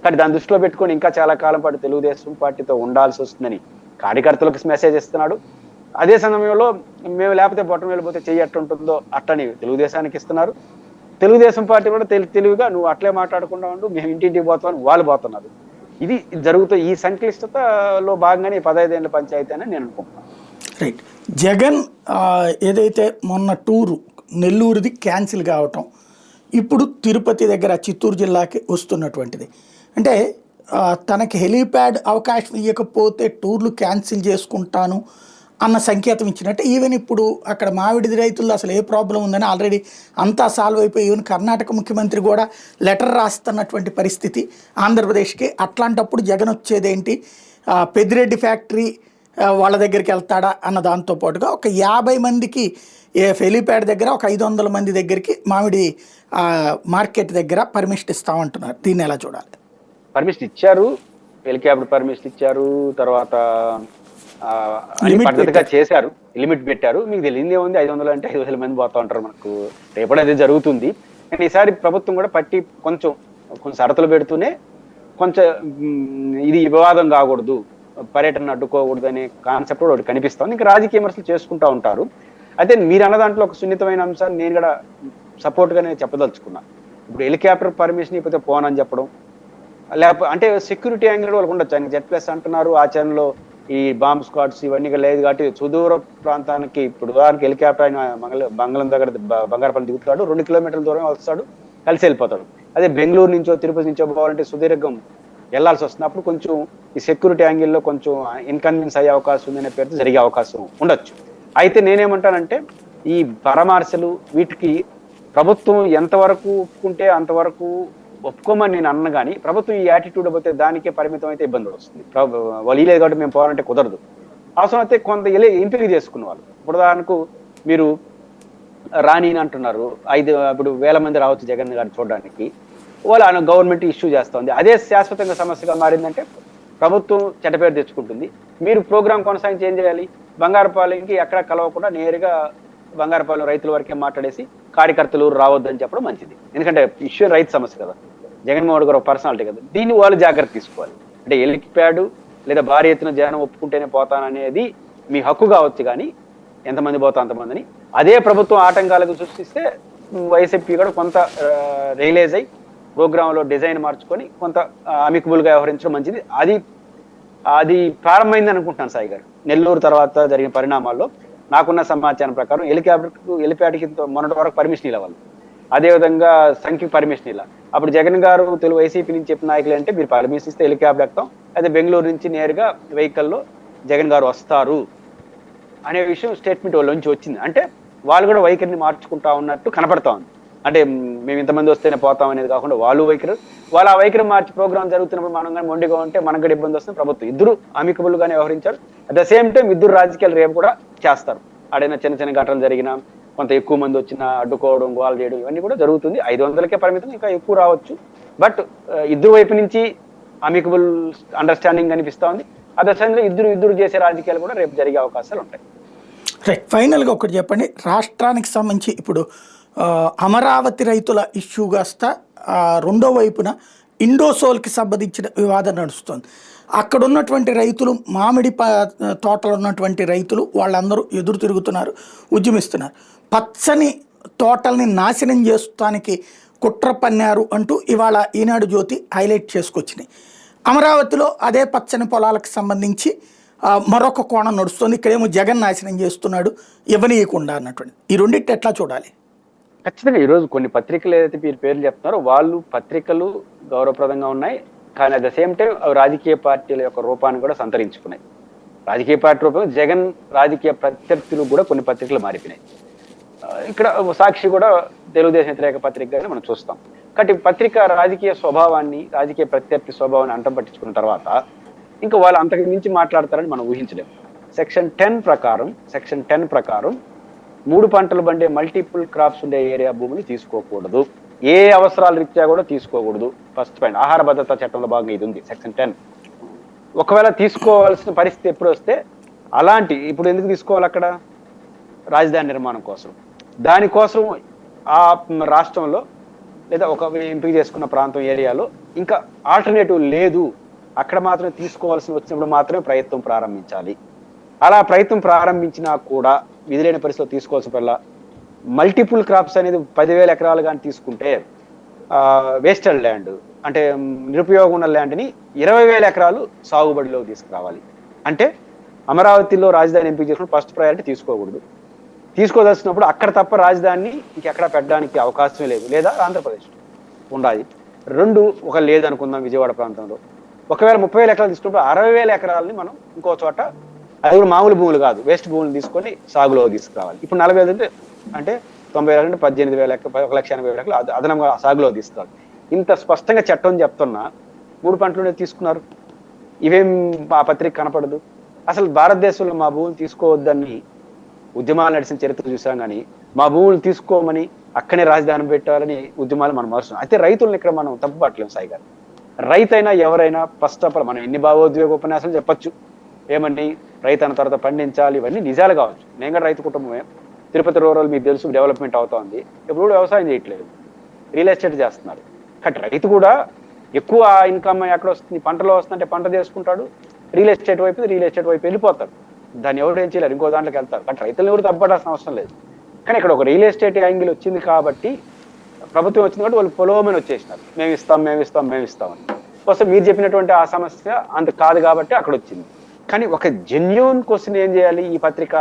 కానీ దాన్ని దృష్టిలో పెట్టుకొని ఇంకా చాలా కాలం పాటు తెలుగుదేశం పార్టీతో ఉండాల్సి వస్తుందని కార్యకర్తలకు మెసేజ్ ఇస్తున్నాడు. అదే సమయంలో మేము లేకపోతే బొట్టం వెళ్ళిపోతే చెయ్యి ఎట్టుంటుందో అట్టని తెలుగుదేశానికి ఇస్తున్నారు. తెలుగుదేశం పార్టీ కూడా తెలివిగా నువ్వు అట్లే మాట్లాడకుండా ఉండు, మేము ఇంటింటికి పోతామని వాళ్ళు పోతున్నారు. ఇది జరుగుతూ ఈ సంక్లిష్టతలో భాగంగానే 15 ఏళ్ళ పంచాయతీ అని నేను అనుకుంటున్నాను. రైట్. జగన్ ఏదైతే మొన్న టూరు నెల్లూరుది క్యాన్సిల్ కావటం, ఇప్పుడు తిరుపతి దగ్గర చిత్తూరు జిల్లాకి వస్తున్నటువంటిది అంటే తనకి హెలీప్యాడ్ అవకాశం ఇవ్వకపోతే టూర్లు క్యాన్సిల్ చేసుకుంటాను అన్న సంకేతం ఇచ్చినట్టే. ఈవెన్ ఇప్పుడు అక్కడ మామిడి రైతుల్లో అసలు ఏ ప్రాబ్లం ఉందని ఆల్రెడీ అంతా సాల్వ్ అయిపోయి ఈవెన్ కర్ణాటక ముఖ్యమంత్రి కూడా లెటర్ రాస్తున్నటువంటి పరిస్థితి ఆంధ్రప్రదేశ్కి. అట్లాంటప్పుడు జగన్ వచ్చేదేంటి, పెద్దిరెడ్డి ఫ్యాక్టరీ వాళ్ళ దగ్గరికి వెళ్తాడా అన్న దాంతోపాటుగా ఒక 50 మందికి హెలీప్యాడ్ దగ్గర, ఒక 500 మంది దగ్గరికి మామిడి మార్కెట్ దగ్గర పర్మిషన్ ఇస్తామంటున్నారు. దీన్ని ఎలా చూడాలి? పర్మిషన్ ఇచ్చారు, హెలికాప్టర్ పర్మిషన్ ఇచ్చారు, తర్వాత పద్ధతిగా చేశారు, లిమిట్ పెట్టారు. మీకు తెలియదే ఉంది, 500 అంటే 5,000 మంది పోతా ఉంటారు. మనకు రేపటి అది జరుగుతుంది. కానీ ఈసారి ప్రభుత్వం కూడా పట్టి కొంచెం షరతులు పెడుతూనే కొంచెం ఇది వివాదం కాకూడదు, పర్యటన అడ్డుకోకూడదు అనే కాన్సెప్ట్ కూడా ఒకటి కనిపిస్తుంది. ఇంకా రాజకీయ విమర్శలు చేసుకుంటూ ఉంటారు. అయితే మీరు అన్న దాంట్లో ఒక సున్నితమైన అంశాన్ని నేను కూడా సపోర్ట్గానే చెప్పదలుచుకున్నా. ఇప్పుడు హెలికాప్టర్ పర్మిషన్ ఇకపోతే పోనని చెప్పడం, లేకపోతే అంటే సెక్యూరిటీ యాంగిల్ వాళ్ళకు ఉండొచ్చు. ఆయన Z+ అంటున్నారు, ఆచరణలో ఈ బాంబ్ స్క్వాడ్స్ ఇవన్నీ లేదు కాబట్టి సుదూర ప్రాంతానికి ఇప్పుడు ఉదాహరణకి హెలికాప్టర్ ఆయన బంగాళం దగ్గర బంగారపల్లి దిగుతాడు, 2 కిలోమీటర్ల దూరం వస్తాడు, కలిసి వెళ్ళిపోతాడు. అదే బెంగళూరు నుంచో తిరుపతి నుంచో పోవాలంటే సుదీర్ఘం వెళ్లాల్సి వస్తుంది. అప్పుడు కొంచెం ఈ సెక్యూరిటీ యాంగిల్లో కొంచెం ఇన్కన్వీనియన్స్ అయ్యే అవకాశం ఉందనే పేరుతో జరిగే అవకాశం ఉండొచ్చు. అయితే నేనేమంటానంటే ఈ పరామర్శలు వీటికి ప్రభుత్వం ఎంతవరకు ఒప్పుకుంటే అంతవరకు ఒప్పుకోమని నేను అన్న కానీ ప్రభుత్వం ఈ యాటిట్యూడ్ పోతే దానికే పరిమితం అయితే ఇబ్బందులు వస్తుంది. వాళ్ళు లేదు కాబట్టి మేము పోవాలంటే కుదరదు. అవసరం అయితే కొంత ఎంపిక చేసుకున్న వాళ్ళు, ఇప్పుడు ఉదాహరణకు మీరు రాణి అంటున్నారు, ఇప్పుడు 1000 మంది రావచ్చు జగన్ గారిని చూడడానికి, వాళ్ళు గవర్నమెంట్ ఇష్యూ చేస్తుంది. అదే శాశ్వతంగా సమస్యగా మారిందంటే ప్రభుత్వం చెడ్డ పేరు తెచ్చుకుంటుంది. మీరు ప్రోగ్రామ్ కొనసాగించి ఏం చేయాలి, బంగారపాలెంకి ఎక్కడ కలవకుండా నేరుగా బంగారపాలెం రైతుల వరకే మాట్లాడేసి కార్యకర్తలు రావద్దని చెప్పడం మంచిది. ఎందుకంటే ఇష్యూ రైతు సమస్య కదా, జగన్మోహన్ గారు పర్సనాలిటీ కదా, దీన్ని వాళ్ళు జాగ్రత్త తీసుకోవాలి. అంటే హెలిప్యాడ్ లేదా భారీ ఎత్తున జనం ఒప్పుకుంటేనే పోతాననేది మీ హక్కు కావచ్చు, కానీ ఎంతమంది పోతా అంతమందిని అదే ప్రభుత్వం ఆటంకాలకు సృష్టిస్తే వైసీపీ కూడా కొంత రియలైజ్ అయ్యి ప్రోగ్రాంలో డిజైన్ మార్చుకొని కొంత అమికబుల్గా వ్యవహరించడం మంచిది. అది ప్రారంభమైంది అనుకుంటున్నాను సాయి గారు. నెల్లూరు తర్వాత జరిగిన పరిణామాల్లో నాకున్న సమాచారం ప్రకారం హెలిప్యాడ్కి మొన్నటి వరకు పర్మిషన్ ఇవ్వాలి, అదేవిధంగా సంఖ్యకి పర్మిషన్ ఇలా. అప్పుడు జగన్ గారు తెలుగు వైసీపీ నుంచి చెప్పిన నాయకులు అంటే మీరు పర్మిషన్ ఇస్తే హెలికాప్టర్ ఎక్కుతాం, అదే బెంగళూరు నుంచి నేరుగా వెహికల్లో జగన్ గారు వస్తారు అనే విషయం స్టేట్మెంట్ వాళ్ళ నుంచి వచ్చింది. అంటే వాళ్ళు కూడా వైఖరిని మార్చుకుంటా ఉన్నట్టు కనపడతా ఉంది. అంటే మేము ఇంతమంది వస్తేనే పోతాం అనేది కాకుండా వాళ్ళు ఆ వైఖరి మార్చి ప్రోగ్రామ్ జరుగుతున్నప్పుడు మనం కానీ మొండిగా ఉంటే మనకు కూడా ఇబ్బంది వస్తుంది. ప్రభుత్వం ఇద్దరు అమికబుల్ గానే వ్యవహరించారు. అట్ ద సేమ్ టైం ఇద్దరు రాజకీయాలు రేపు కూడా చేస్తారు. ఆడైనా చిన్న చిన్న ఘటనలు జరిగినా కొంత ఎక్కువ మంది వచ్చినా అడ్డుకోవడం, గోల్ చేయడం ఇవన్నీ కూడా జరుగుతుంది. 500కే పరిమితం, ఇంకా ఎక్కువ రావచ్చు. బట్ ఇద్దరు వైపు నుంచి అమికబుల్ అండర్స్టాండింగ్ కనిపిస్తా ఉంది. అట్ ద సేమ్ టైం ఇద్దరు చేసే రాజకీయాలు కూడా రేపు జరిగే అవకాశాలు ఉంటాయి. రైట్. ఫైనల్గా ఒకటి చెప్పండి, రాష్ట్రానికి సంబంధించి ఇప్పుడు అమరావతి రైతుల ఇష్యూ కాస్త రెండో వైపున ఇండోసోల్కి సంబంధించిన వివాదం నడుస్తుంది. అక్కడ ఉన్నటువంటి రైతులు, మామిడి తోటలు ఉన్నటువంటి రైతులు వాళ్ళందరూ ఎదురు తిరుగుతున్నారు, ఉద్యమిస్తున్నారు. పచ్చని తోటల్ని నాశనం చేస్తానికి కుట్ర పన్నారు అంటూ ఇవాళ ఈనాడు జ్యోతి హైలైట్ చేసుకొచ్చినాయి. అమరావతిలో అదే పచ్చని పొలాలకు సంబంధించి మరొక కోణం నడుస్తుంది. ఇక్కడేమో జగన్ నాశనం చేస్తున్నాడు ఇవ్వనీయకుండా అన్నటువంటి. ఈ రెండింటి ఎట్లా చూడాలి? ఖచ్చితంగా ఈరోజు కొన్ని పత్రికలు ఏదైతే మీరు పేర్లు చెప్తున్నారో వాళ్ళు పత్రికలు గౌరవప్రదంగా ఉన్నాయి, కానీ అట్ ద సేమ్ టైం రాజకీయ పార్టీల యొక్క రూపాన్ని కూడా సంతరించుకున్నాయి. రాజకీయ పార్టీ రూపంలో జగన్ రాజకీయ ప్రత్యర్థులు కూడా కొన్ని పత్రికలు మారిపోయినాయి. ఇక్కడ సాక్షి కూడా తెలుగుదేశం వ్యతిరేక పత్రికగానే మనం చూస్తాం. కాబట్టి పత్రిక రాజకీయ స్వభావాన్ని, రాజకీయ ప్రత్యర్థి స్వభావాన్ని అంతం పట్టించుకున్న తర్వాత ఇంకా వాళ్ళు అంతకు మించి మాట్లాడతారని మనం ఊహించలేము. సెక్షన్ 10 ప్రకారం 3 పంటలు పండే మల్టిపుల్ క్రాప్స్ ఉండే ఏరియా భూమిని తీసుకోకూడదు. ఏ అవసరాల రీత్యా కూడా తీసుకోకూడదు. First point. ఆహార భద్రతా చట్టంలో భాగంగా ఇది ఉంది, సెక్షన్ 10. ఒకవేళ తీసుకోవాల్సిన పరిస్థితి ఎప్పుడు వస్తే అలాంటి, ఇప్పుడు ఎందుకు తీసుకోవాలి అక్కడ? రాజధాని నిర్మాణం కోసం. దానికోసం ఆ రాష్ట్రంలో లేదా ఒక ఎంపిక చేసుకున్న ప్రాంతం ఏరియాలో ఇంకా ఆల్టర్నేటివ్ లేదు, అక్కడ మాత్రమే తీసుకోవాల్సి వచ్చినప్పుడు మాత్రమే ప్రయత్నం ప్రారంభించాలి. అలా ప్రయత్నం ప్రారంభించినా కూడా విధులైన పరిస్థితిలో తీసుకోవాల్సిన మల్టిపుల్ క్రాప్స్ అనేది 10,000 ఎకరాలు కానీ తీసుకుంటే వేస్టెడ్ ల్యాండ్ అంటే నిరుపయోగం ఉన్న ల్యాండ్ని 20,000 ఎకరాలు సాగుబడిలో తీసుకురావాలి. అంటే అమరావతిలో రాజధాని ఎంపిక చేసుకుని ఫస్ట్ ప్రయారిటీ తీసుకోకూడదు. తీసుకోదలిసినప్పుడు అక్కడ తప్ప రాజధానిని ఇంకెక్కడ పెట్టడానికి అవకాశమే లేదు, లేదా ఆంధ్రప్రదేశ్ ఉండాలి. 2 ఒక లేదనుకుందాం విజయవాడ ప్రాంతంలో. ఒకవేళ 30,000 ఎకరాలు తీసుకున్నప్పుడు 60,000 ఎకరాలని మనం ఇంకో చోట, అది కూడా మామూలు భూములు కాదు, వేస్ట్ భూములు తీసుకొని సాగులో తీసుకురావాలి. ఇప్పుడు 40,000 అంటే 90,000 అంటే 18,000 1,80,000 ఎకరాలు అదనంగా సాగులో తీసుకురావాలి. ఇంత స్పష్టంగా చట్టం చెప్తున్నా 3 పంటలు తీసుకున్నారు. ఇవేం ఆ పత్రిక కనపడదు. అసలు భారతదేశంలో మా భూములు తీసుకోవద్దని ఉద్యమాలు నడిచిన చరిత్ర చూసాం, కానీ మా భూములు తీసుకోమని అక్కడే రాజధాని పెట్టాలని ఉద్యమాలు మనం మరుస్తున్నాం. అయితే రైతులను ఇక్కడ మనం తప్పు పట్టలేం సాయి గారు. రైతైనా ఎవరైనా ఫస్ట్ ఆఫ్ ఆల్ మనం ఎన్ని భావోద్వేగ ఉపన్యాసాలు చెప్పొచ్చు, ఏమని రైతు అన్న తర్వాత పండించాలి, ఇవన్నీ నిజాలు కావచ్చు. నేను కూడా రైతు కుటుంబమే. తిరుపతి రూరల్ మీకు తెలుసు, డెవలప్మెంట్ అవుతా ఉంది. ఎప్పుడు వ్యవసాయం చేయట్లేదు, రియల్ ఎస్టేట్ చేస్తున్నారు. కానీ రైతు కూడా ఎక్కువ ఇన్కమ్ ఎక్కడ వస్తుంది, పంటలో వస్తుందంటే పంట చేసుకుంటాడు, రియల్ ఎస్టేట్ వైపు వెళ్ళిపోతాడు. దాన్ని ఎవరు ఏం చేయలేరు, ఇంకో దాంట్లోకి వెళ్తారు. కానీ రైతులను ఎవరు తప్పడాల్సిన అవసరం లేదు. కానీ ఇక్కడ ఒక రియల్ ఎస్టేట్ యాంగిల్ వచ్చింది కాబట్టి, ప్రభుత్వం వచ్చింది కాబట్టి వాళ్ళు పొలోమని వచ్చేసినారు, మేము ఇస్తామని. వస్తే మీరు చెప్పినటువంటి ఆ సమస్య అంత కాదు కాబట్టి అక్కడ వచ్చింది. కానీ ఒక జెన్యూన్ క్వశ్చన్ ఏం చేయాలి ఈ పత్రిక?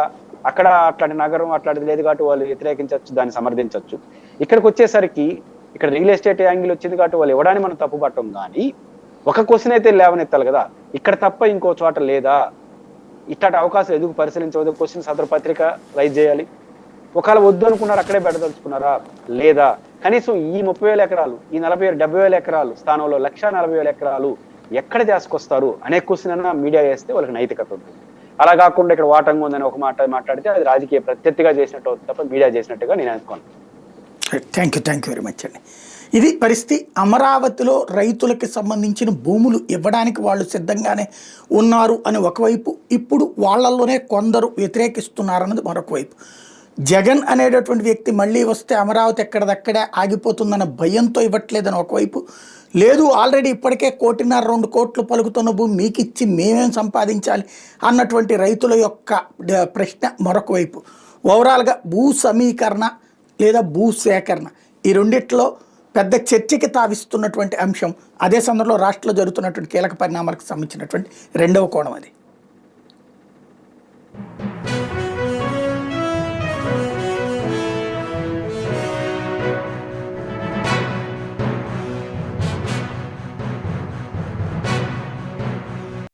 అక్కడ అట్లాంటి నగరం అట్లాంటిది లేదు కాబట్టి వాళ్ళు వ్యతిరేకించవచ్చు, దాన్ని సమర్థించవచ్చు. ఇక్కడికి వచ్చేసరికి ఇక్కడ రియల్ ఎస్టేట్ యాంగిల్ వచ్చింది కాబట్టి వాళ్ళు ఇవ్వడానికి మనం తప్పు పట్టం. కానీ ఒక క్వశ్చన్ అయితే లేవనెత్తాలి కదా, ఇక్కడ తప్ప ఇంకో చోట లేదా, ఇట్లాంటి అవకాశం ఎందుకు పరిశీలించవద్దు? క్వశ్చన్ సదరు పత్రిక రైజ్ చేయాలి. ఒకవేళ వద్దు అనుకున్నారు, అక్కడే పెట్టదలుచుకున్నారా లేదా? కనీసం ఈ 30,000 ఎకరాలు, ఈ 70,000 ఎకరాలు స్థానంలో 1,40,000 ఎకరాలు ఎక్కడ చేసుకొస్తారు అనే క్వశ్చన్ అన్నా మీడియా చేస్తే వాళ్ళకి నైతికత ఉంటుంది. అలా కాకుండా ఇక్కడ వాటంగా ఉందని ఒక మాట మాట్లాడితే అది రాజకీయ ప్రత్యర్థిగా చేసినట్టు అవుతుంది తప్ప మీడియా చేసినట్టుగా నేను అనుకోను. థ్యాంక్ యూ వెరీ మచ్ అండి. ఇది పరిస్థితి. అమరావతిలో రైతులకి సంబంధించిన భూములు ఇవ్వడానికి వాళ్ళు సిద్ధంగానే ఉన్నారు అని ఒకవైపు, ఇప్పుడు వాళ్ళల్లోనే కొందరు వ్యతిరేకిస్తున్నారన్నది మరొక వైపు. జగన్ అనేటటువంటి వ్యక్తి మళ్ళీ వస్తే అమరావతి ఎక్కడిదక్కడే ఆగిపోతుందన్న భయంతో ఇవ్వట్లేదని ఒకవైపు, లేదు ఆల్రెడీ ఇప్పటికే 1.5-2 కోట్లు పలుకుతున్న భూమి మీకు ఇచ్చి మేమేం సంపాదించాలి అన్నటువంటి రైతుల యొక్క ప్రశ్న మరొక వైపు. ఓవరాల్గా భూ సమీకరణ లేదా భూ సేకరణ, ఈ రెండిట్లో పెద్ద చర్చకి తావిస్తున్నటువంటి అంశం. అదే సందర్భంలో రాష్ట్రంలో జరుగుతున్నటువంటి కీలక పరిణామాలకు సంబంధించినటువంటి రెండవ కోణం అది.